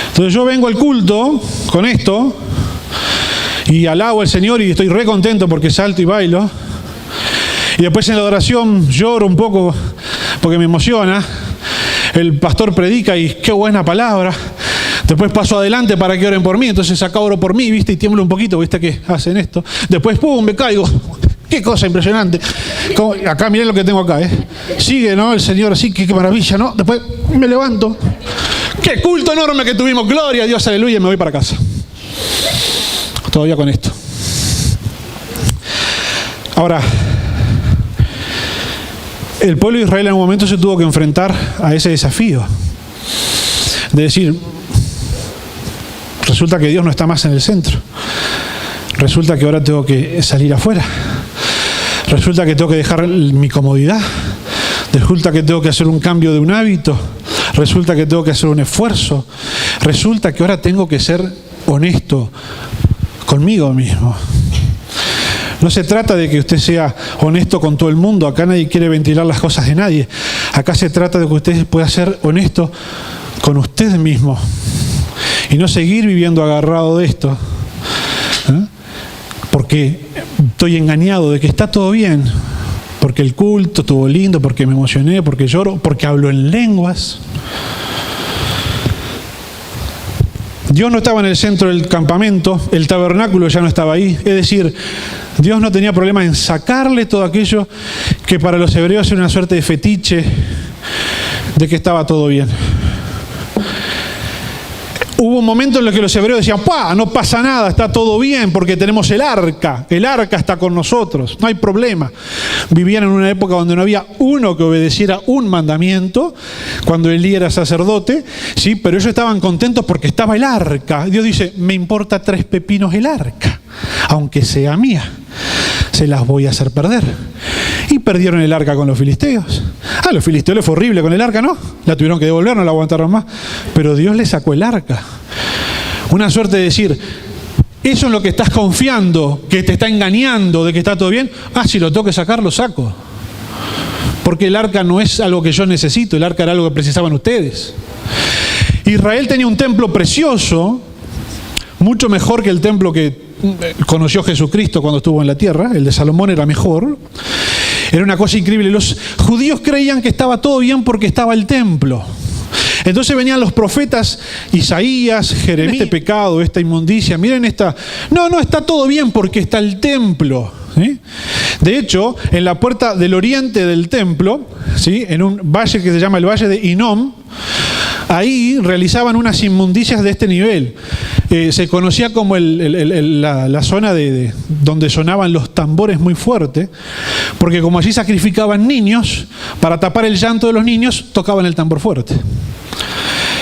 Entonces yo vengo al culto con esto y alabo al Señor y estoy re contento porque salto y bailo. Y después en la adoración lloro un poco porque me emociona. El pastor predica y qué buena palabra. Después paso adelante para que oren por mí. Entonces acá oro por mí, ¿viste? Y tiemblo un poquito, ¿viste? Que hacen esto. Después, ¡pum!, me caigo. ¡Qué cosa impresionante! Acá, miren lo que tengo acá, ¿eh? Sigue, ¿no? El Señor así, qué maravilla, ¿no? Después me levanto. ¡Qué culto enorme que tuvimos! ¡Gloria a Dios, aleluya! Y me voy para casa. Todavía con esto. Ahora, el pueblo de Israel en un momento se tuvo que enfrentar a ese desafío. De decir, resulta que Dios no está más en el centro. Resulta que ahora tengo que salir afuera. Resulta que tengo que dejar mi comodidad. Resulta que tengo que hacer un cambio de un hábito. Resulta que tengo que hacer un esfuerzo. Resulta que ahora tengo que ser honesto conmigo mismo. No se trata de que usted sea honesto con todo el mundo. Acá nadie quiere ventilar las cosas de nadie. Acá se trata de que usted pueda ser honesto con usted mismo y no seguir viviendo agarrado de esto, ¿eh? porque estoy engañado de que está todo bien, porque el culto estuvo lindo, porque me emocioné, porque lloro, porque hablo en lenguas. Dios no estaba en el centro del campamento, el tabernáculo ya no estaba ahí. Es decir, Dios no tenía problema en sacarle todo aquello que para los hebreos era una suerte de fetiche de que estaba todo bien. Hubo un momento en el que los hebreos decían, ¡pah! No pasa nada, está todo bien porque tenemos el arca está con nosotros, no hay problema. Vivían en una época donde no había uno que obedeciera un mandamiento, cuando Elí era sacerdote, ¿sí? Pero ellos estaban contentos porque estaba el arca. Dios dice, me importa 3 pepinos el arca, aunque sea mía, se las voy a hacer perder. Y perdieron el arca con los filisteos. A los filisteos les fue horrible con el arca, ¿no? La tuvieron que devolver, no la aguantaron más. Pero Dios les sacó el arca. Una suerte de decir, eso en lo que estás confiando, que te está engañando, de que está todo bien, si lo tengo que sacar, lo saco. Porque el arca no es algo que yo necesito, el arca era algo que precisaban ustedes. Israel tenía un templo precioso, mucho mejor que el templo que conoció Jesucristo cuando estuvo en la tierra. El de Salomón era mejor. Era una cosa increíble. Los judíos creían que estaba todo bien porque estaba el templo. Entonces venían los profetas Isaías, Jeremías, este pecado, esta inmundicia, miren esta. No, está todo bien porque está el templo. ¿Sí? De hecho, en la puerta del oriente del templo, ¿sí? En un valle que se llama el Valle de Hinnom, ahí realizaban unas inmundicias de este nivel. Se conocía como la zona de donde sonaban los tambores muy fuerte, porque como allí sacrificaban niños, para tapar el llanto de los niños, tocaban el tambor fuerte.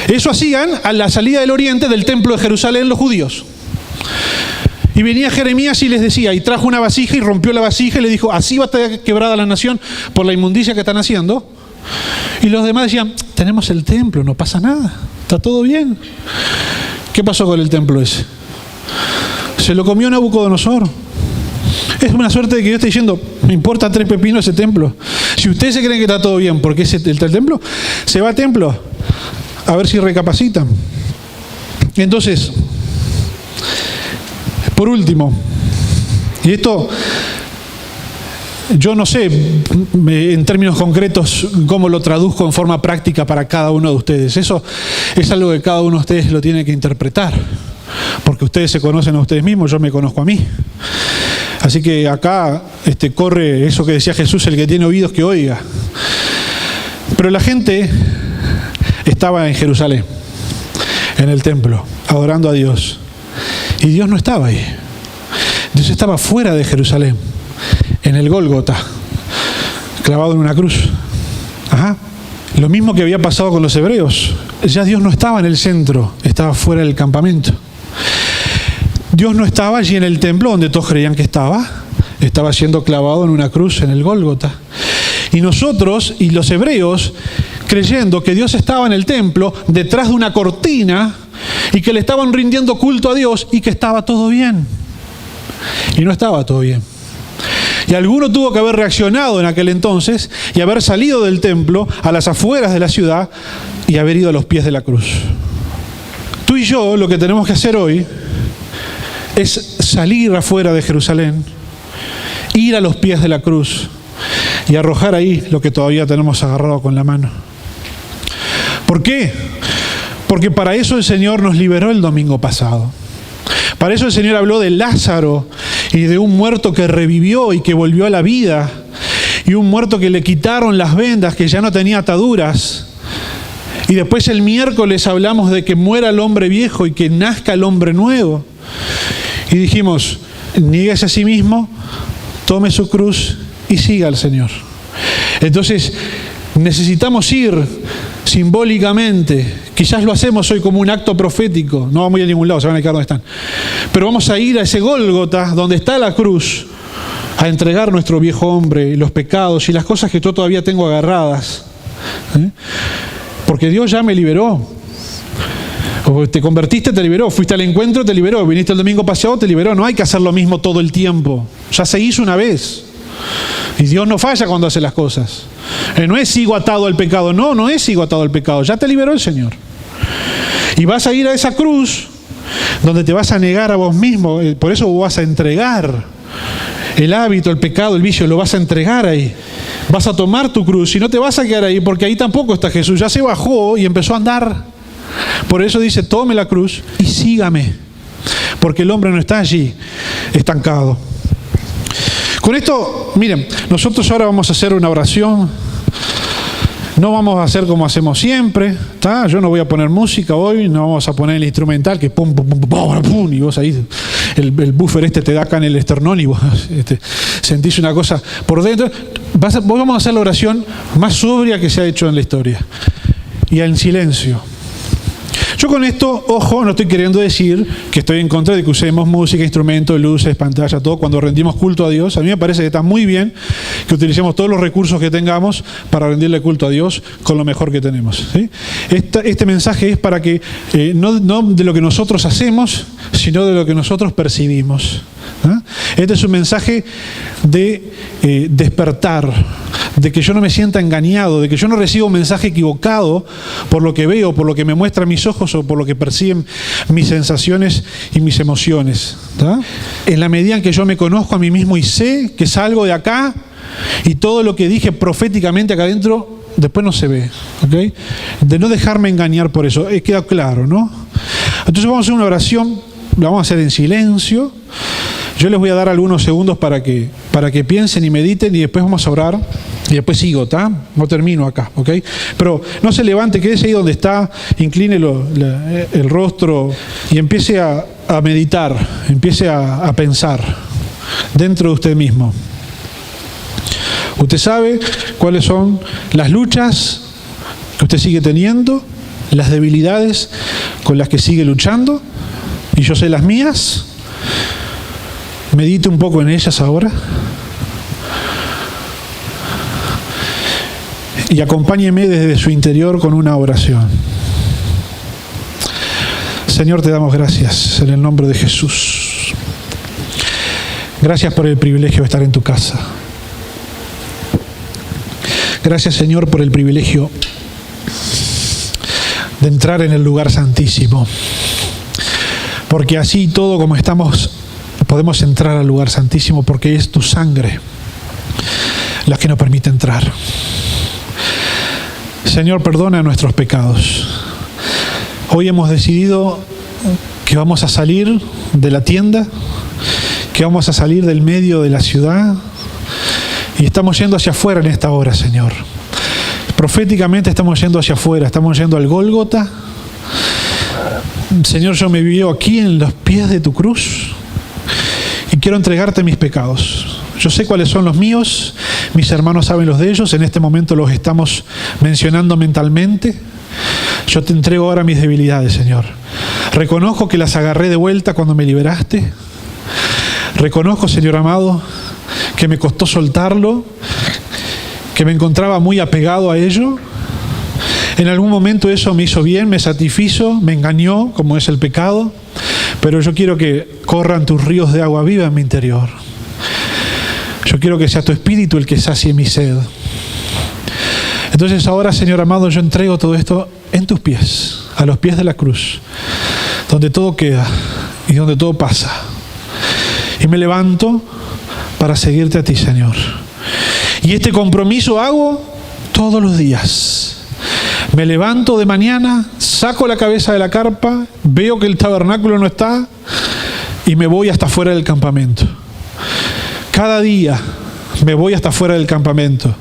Eso hacían a la salida del oriente del templo de Jerusalén los judíos. Y venía Jeremías y les decía, y trajo una vasija y rompió la vasija y le dijo, así va a estar quebrada la nación por la inmundicia que están haciendo. Y los demás decían, tenemos el templo, no pasa nada, está todo bien. ¿Qué pasó con el templo ese? Se lo comió Nabucodonosor. Es una suerte de que Dios está diciendo, me importa 3 pepinos ese templo. Si ustedes se creen que está todo bien porque es el templo, se va al templo a ver si recapacitan. Entonces, por último, y esto yo no sé en términos concretos cómo lo traduzco en forma práctica para cada uno de ustedes. Eso es algo que cada uno de ustedes lo tiene que interpretar, porque ustedes se conocen a ustedes mismos, yo me conozco a mí. Así que acá corre eso que decía Jesús, el que tiene oídos que oiga. Pero la gente estaba en Jerusalén, en el templo, adorando a Dios. Y Dios no estaba ahí. Dios estaba fuera de Jerusalén, en el Gólgota, clavado en una cruz. Lo mismo que había pasado con los hebreos. Ya Dios no estaba en el centro, estaba fuera del campamento. Dios no estaba allí en el templo donde todos creían que estaba siendo clavado en una cruz en el Gólgota. Y nosotros y los hebreos, creyendo que Dios estaba en el templo, detrás de una cortina, y que le estaban rindiendo culto a Dios y que estaba todo bien. Y no estaba todo bien. Y alguno tuvo que haber reaccionado en aquel entonces y haber salido del templo a las afueras de la ciudad y haber ido a los pies de la cruz. Tú y yo lo que tenemos que hacer hoy es salir afuera de Jerusalén, ir a los pies de la cruz y arrojar ahí lo que todavía tenemos agarrado con la mano. ¿Por qué? Porque para eso el Señor nos liberó el domingo pasado. Para eso el Señor habló de Lázaro y de un muerto que revivió y que volvió a la vida, y un muerto que le quitaron las vendas, que ya no tenía ataduras. Y después el miércoles hablamos de que muera el hombre viejo y que nazca el hombre nuevo. Y dijimos, niéguese a sí mismo, tome su cruz y siga al Señor. Entonces, necesitamos ir simbólicamente. Quizás lo hacemos hoy como un acto profético. No vamos a ir a ningún lado, se van a quedar donde están. Pero vamos a ir a ese Gólgota, donde está la cruz, a entregar nuestro viejo hombre, los pecados y las cosas que yo todavía tengo agarradas. Porque Dios ya me liberó. O te convertiste, te liberó. Fuiste al encuentro, te liberó. Viniste el domingo pasado, te liberó. No hay que hacer lo mismo todo el tiempo. Ya se hizo una vez. Y Dios no falla cuando hace las cosas. No es sigo atado al pecado. No es sigo atado al pecado. Ya te liberó el Señor. Y vas a ir a esa cruz donde te vas a negar a vos mismo, por eso vos vas a entregar el hábito, el pecado, el vicio, lo vas a entregar ahí. Vas a tomar tu cruz y no te vas a quedar ahí, porque ahí tampoco está Jesús. Ya se bajó y empezó a andar. Por eso dice, tome la cruz y sígame, porque el hombre no está allí estancado. Con esto, miren, nosotros ahora vamos a hacer una oración. No vamos a hacer como hacemos siempre, ¿tá? Yo no voy a poner música hoy, no vamos a poner el instrumental que pum, pum, pum, pum, pum, y vos ahí, el buffer te da acá en el esternón y vos sentís una cosa por dentro. Vos vamos a hacer la oración más sobria que se ha hecho en la historia. Y en silencio. Yo con esto, ojo, no estoy queriendo decir que estoy en contra de que usemos música, instrumentos, luces, pantalla, todo cuando rendimos culto a Dios. A mí me parece que está muy bien que utilicemos todos los recursos que tengamos para rendirle culto a Dios con lo mejor que tenemos, ¿sí? Este mensaje es para que, no de lo que nosotros hacemos, sino de lo que nosotros percibimos. Este es un mensaje de despertar, de que yo no me sienta engañado, de que yo no reciba un mensaje equivocado por lo que veo, por lo que me muestran mis ojos o por lo que perciben mis sensaciones y mis emociones. ¿Tá? En la medida en que yo me conozco a mí mismo y sé que salgo de acá y todo lo que dije proféticamente acá adentro, después no se ve. ¿Okay? De no dejarme engañar por eso. Queda claro, ¿no? Entonces vamos a hacer una oración, la vamos a hacer en silencio. Yo les voy a dar algunos segundos para que piensen y mediten y después vamos a orar y después sigo, ¿está? No termino acá, ¿ok? Pero no se levante, quédese ahí donde está, incline el rostro y empiece a meditar, empiece a pensar dentro de usted mismo. Usted sabe cuáles son las luchas que usted sigue teniendo, las debilidades con las que sigue luchando, y yo sé las mías. Medite un poco en ellas ahora. Y acompáñeme desde su interior con una oración. Señor, te damos gracias en el nombre de Jesús. Gracias por el privilegio de estar en tu casa. Gracias, Señor, por el privilegio de entrar en el lugar santísimo. Porque así todo como estamos, podemos entrar al lugar santísimo porque es tu sangre la que nos permite entrar. Señor, perdona nuestros pecados. Hoy hemos decidido que vamos a salir de la tienda, que vamos a salir del medio de la ciudad y estamos yendo hacia afuera en esta hora, Señor. Proféticamente estamos yendo hacia afuera, estamos yendo al Gólgota. Señor, yo me veo aquí en los pies de tu cruz y quiero entregarte mis pecados. Yo sé cuáles son los míos, mis hermanos saben los de ellos, en este momento los estamos mencionando mentalmente. Yo te entrego ahora mis debilidades, Señor. Reconozco que las agarré de vuelta cuando me liberaste. Reconozco, Señor amado, que me costó soltarlo, que me encontraba muy apegado a ello. En algún momento eso me hizo bien, me satisfizo, me engañó, como es el pecado, pero yo quiero que corran tus ríos de agua viva en mi interior. Yo quiero que sea tu espíritu el que sacie mi sed. Entonces ahora, Señor amado, yo entrego todo esto en tus pies, a los pies de la cruz, donde todo queda y donde todo pasa. Y me levanto para seguirte a ti, Señor. Y este compromiso hago todos los días. Me levanto de mañana, saco la cabeza de la carpa, veo que el tabernáculo no está y me voy hasta fuera del campamento. Cada día me voy hasta fuera del campamento.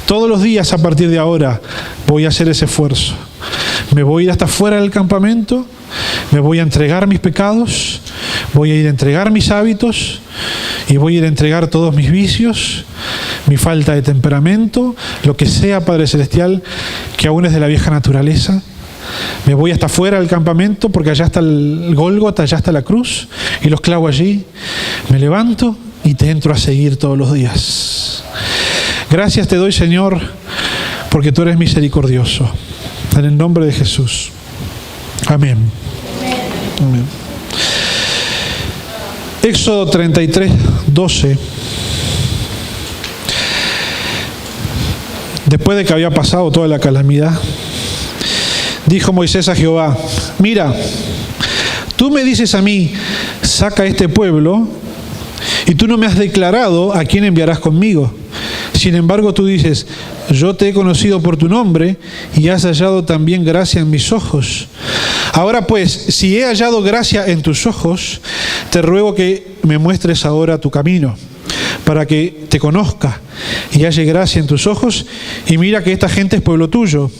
Todos los días a partir de ahora voy a hacer ese esfuerzo. Me voy a ir hasta fuera del campamento, me voy a entregar mis pecados, voy a ir a entregar mis hábitos y voy a ir a entregar todos mis vicios, mi falta de temperamento, lo que sea, Padre Celestial, que aún es de la vieja naturaleza. Me voy hasta fuera del campamento porque allá está el Gólgota, allá está la cruz y los clavo allí. Me levanto y te entro a seguir todos los días. Gracias te doy, Señor, porque tú eres misericordioso. En el nombre de Jesús. Amén. Amén. Éxodo 33, 12. Después de que había pasado toda la calamidad, dijo Moisés a Jehová: mira, Tú me dices a mí, saca a este pueblo, y tú no me has declarado a quién enviarás conmigo. Sin embargo, tú dices, yo te he conocido por tu nombre y has hallado también gracia en mis ojos. Ahora pues, si he hallado gracia en tus ojos, te ruego que me muestres ahora tu camino, para que te conozca y halle gracia en tus ojos, y mira que esta gente es pueblo tuyo.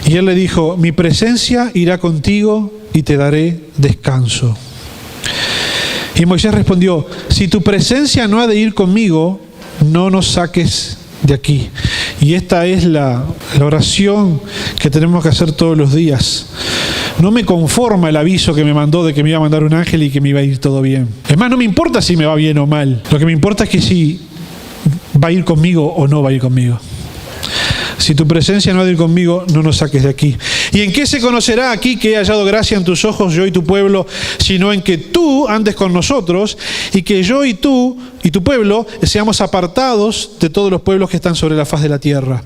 Y él le dijo, mi presencia irá contigo y te daré descanso. Y Moisés respondió, si tu presencia no ha de ir conmigo, no nos saques de aquí. Y esta es la oración que tenemos que hacer todos los días. No me conforma el aviso que me mandó de que me iba a mandar un ángel y que me iba a ir todo bien. Es más, no me importa si me va bien o mal. Lo que me importa es que si va a ir conmigo o no va a ir conmigo. Si tu presencia no ha de ir conmigo, no nos saques de aquí. ¿Y en qué se conocerá aquí que he hallado gracia en tus ojos, yo y tu pueblo, sino en que tú andes con nosotros y que yo y tú y tu pueblo seamos apartados de todos los pueblos que están sobre la faz de la tierra?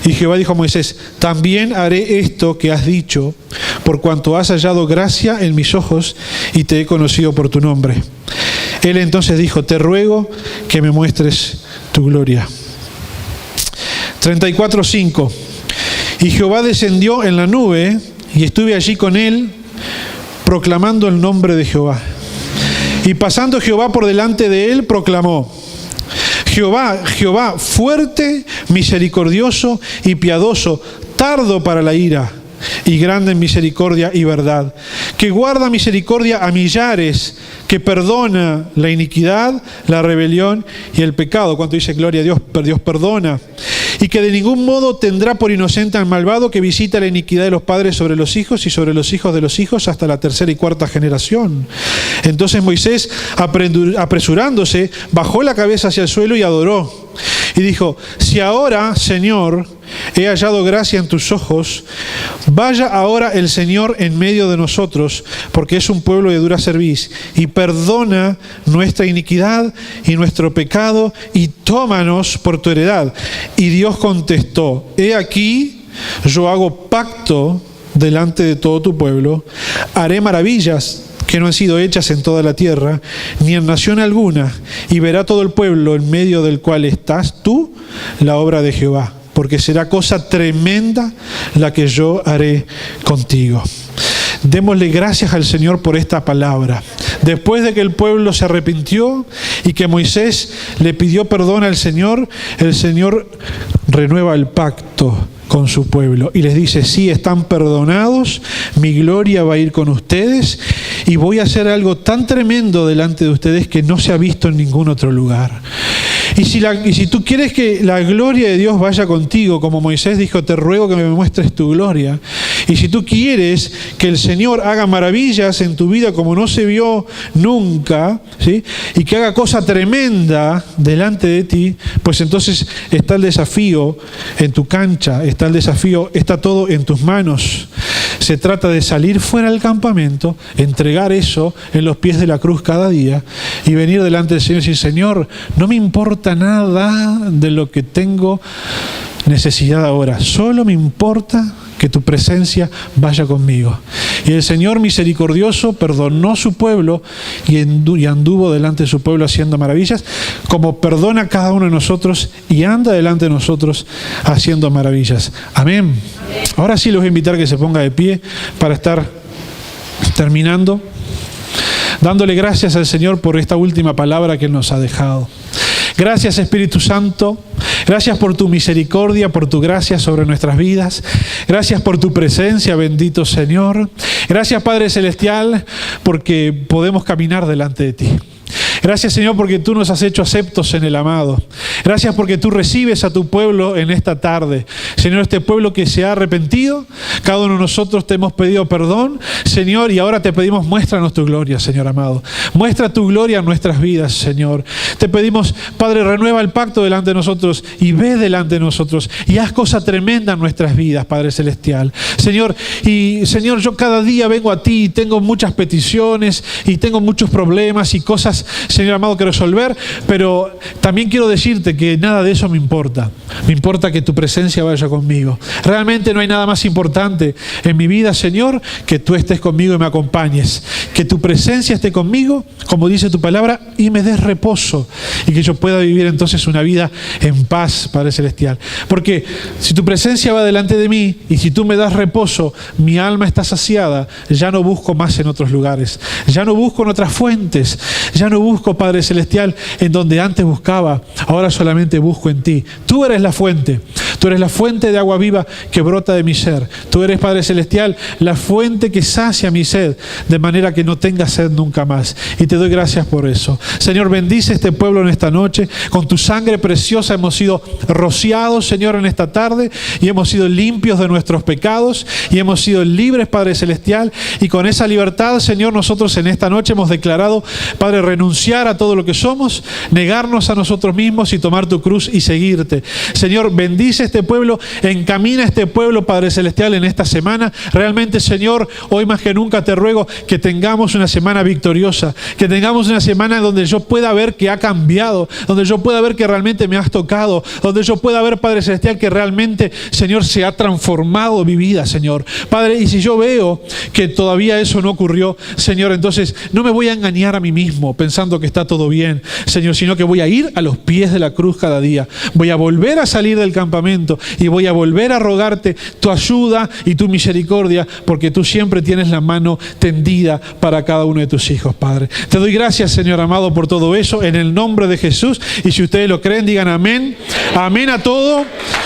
Y Jehová dijo a Moisés, también haré esto que has dicho, por cuanto has hallado gracia en mis ojos y te he conocido por tu nombre. Él entonces dijo, te ruego que me muestres tu gloria. 34:5. Y Jehová descendió en la nube y estuve allí con él proclamando el nombre de Jehová. Y pasando Jehová por delante de él, proclamó, Jehová, Jehová, fuerte, misericordioso y piadoso, tardo para la ira y grande en misericordia y verdad, que guarda misericordia a millares, que perdona la iniquidad, la rebelión y el pecado. ¿Cuánto dice gloria a Dios? Dios perdona. Y que de ningún modo tendrá por inocente al malvado, que visita la iniquidad de los padres sobre los hijos y sobre los hijos de los hijos hasta la tercera y cuarta generación. Entonces Moisés, apresurándose, bajó la cabeza hacia el suelo y adoró. Y dijo, si ahora, Señor, he hallado gracia en tus ojos, vaya ahora el Señor en medio de nosotros, porque es un pueblo de dura cerviz, y perdona nuestra iniquidad y nuestro pecado, y tómanos por tu heredad. Y Dios contestó, he aquí, yo hago pacto delante de todo tu pueblo, haré maravillas que no han sido hechas en toda la tierra, ni en nación alguna, y verá todo el pueblo en medio del cual estás tú, la obra de Jehová, porque será cosa tremenda la que yo haré contigo. Démosle gracias al Señor por esta palabra. Después de que el pueblo se arrepintió y que Moisés le pidió perdón al Señor, el Señor renueva el pacto con su pueblo y les dice, sí, están perdonados, mi gloria va a ir con ustedes y voy a hacer algo tan tremendo delante de ustedes que no se ha visto en ningún otro lugar. Y si tú quieres que la gloria de Dios vaya contigo, como Moisés dijo, te ruego que me muestres tu gloria. Y si tú quieres que el Señor haga maravillas en tu vida como no se vio nunca, ¿sí? Y que haga cosa tremenda delante de ti, pues entonces está el desafío en tu cancha, está el desafío, está todo en tus manos. Se trata de salir fuera del campamento, entregar eso en los pies de la cruz cada día y venir delante del Señor y decir, Señor, no me importa nada de lo que tengo necesidad ahora, solo me importa que tu presencia vaya conmigo. Y el Señor misericordioso perdonó a su pueblo y anduvo delante de su pueblo haciendo maravillas, como perdona a cada uno de nosotros y anda delante de nosotros haciendo maravillas. Amén. Ahora sí los voy a invitar a que se ponga de pie para estar terminando, dándole gracias al Señor por esta última palabra que Él nos ha dejado. Gracias, Espíritu Santo. Gracias por tu misericordia, por tu gracia sobre nuestras vidas. Gracias por tu presencia, bendito Señor. Gracias, Padre Celestial, porque podemos caminar delante de ti. Gracias, Señor, porque tú nos has hecho aceptos en el amado. Gracias porque tú recibes a tu pueblo en esta tarde. Señor, este pueblo que se ha arrepentido, cada uno de nosotros te hemos pedido perdón, Señor, y ahora te pedimos, muéstranos tu gloria, Señor amado. Muestra tu gloria en nuestras vidas, Señor. Te pedimos, Padre, renueva el pacto delante de nosotros y ve delante de nosotros y haz cosa tremenda en nuestras vidas, Padre Celestial. Señor, y Señor, yo cada día vengo a ti y tengo muchas peticiones y tengo muchos problemas y cosas, Señor amado, que resolver, pero también quiero decirte que nada de eso me importa. Me importa que tu presencia vaya conmigo. Realmente no hay nada más importante en mi vida, Señor, que tú estés conmigo y me acompañes. Que tu presencia esté conmigo, como dice tu palabra, y me des reposo. Y que yo pueda vivir entonces una vida en paz, Padre Celestial. Porque si tu presencia va delante de mí y si tú me das reposo, mi alma está saciada, ya no busco más en otros lugares. Ya no busco en otras fuentes. Ya no busco, Padre Celestial, en donde antes buscaba. Ahora solamente busco en ti. Tú eres la fuente. Tú eres la fuente de agua viva que brota de mi ser. Tú eres, Padre Celestial, la fuente que sacia mi sed, de manera que no tenga sed nunca más. Y te doy gracias por eso. Señor, bendice este pueblo en esta noche. Con tu sangre preciosa hemos sido rociados, Señor, en esta tarde, y hemos sido limpios de nuestros pecados, y hemos sido libres, Padre Celestial. Y con esa libertad, Señor, nosotros en esta noche hemos declarado, Padre, renunciar a todo lo que somos, negarnos a nosotros mismos y tomar tu cruz y seguirte. Señor, bendice este pueblo, encamina este pueblo, Padre Celestial, en esta semana. Realmente, Señor, hoy más que nunca te ruego que tengamos una semana victoriosa, que tengamos una semana donde yo pueda ver que ha cambiado, donde yo pueda ver que realmente me has tocado, donde yo pueda ver, Padre Celestial, que realmente, Señor, se ha transformado mi vida, Señor. Padre, y si yo veo que todavía eso no ocurrió, Señor, entonces no me voy a engañar a mí mismo pensando que está todo bien, Señor, sino que voy a ir a los pies de la cruz cada día. Voy a volver a salir del campamento y voy a volver a rogarte tu ayuda y tu misericordia, porque tú siempre tienes la mano tendida para cada uno de tus hijos, Padre. Te doy gracias, Señor amado, por todo eso, en el nombre de Jesús. Y si ustedes lo creen, digan amén. Amén a todo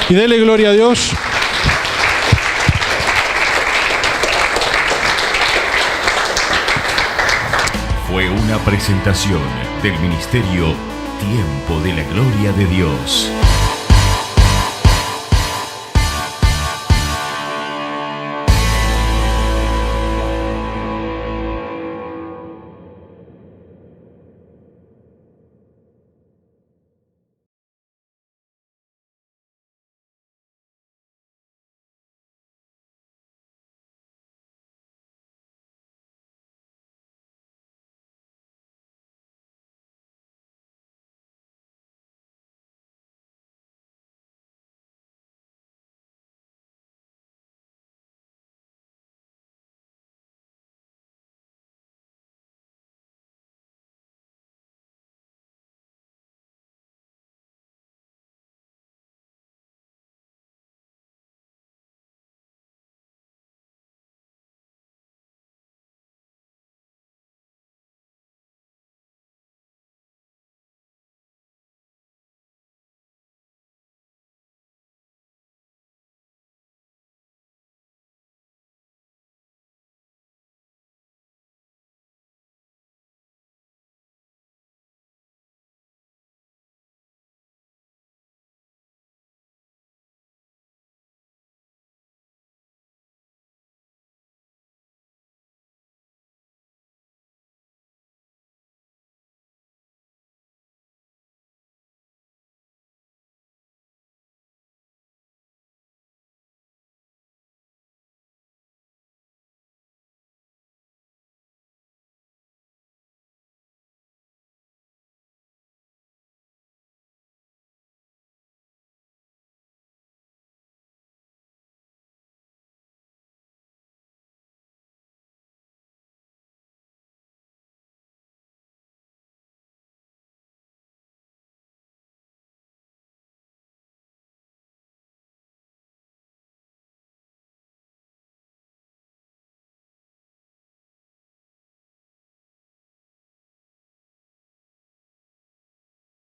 y denle gloria a Dios. Fue una presentación del Ministerio Tiempo de la Gloria de Dios.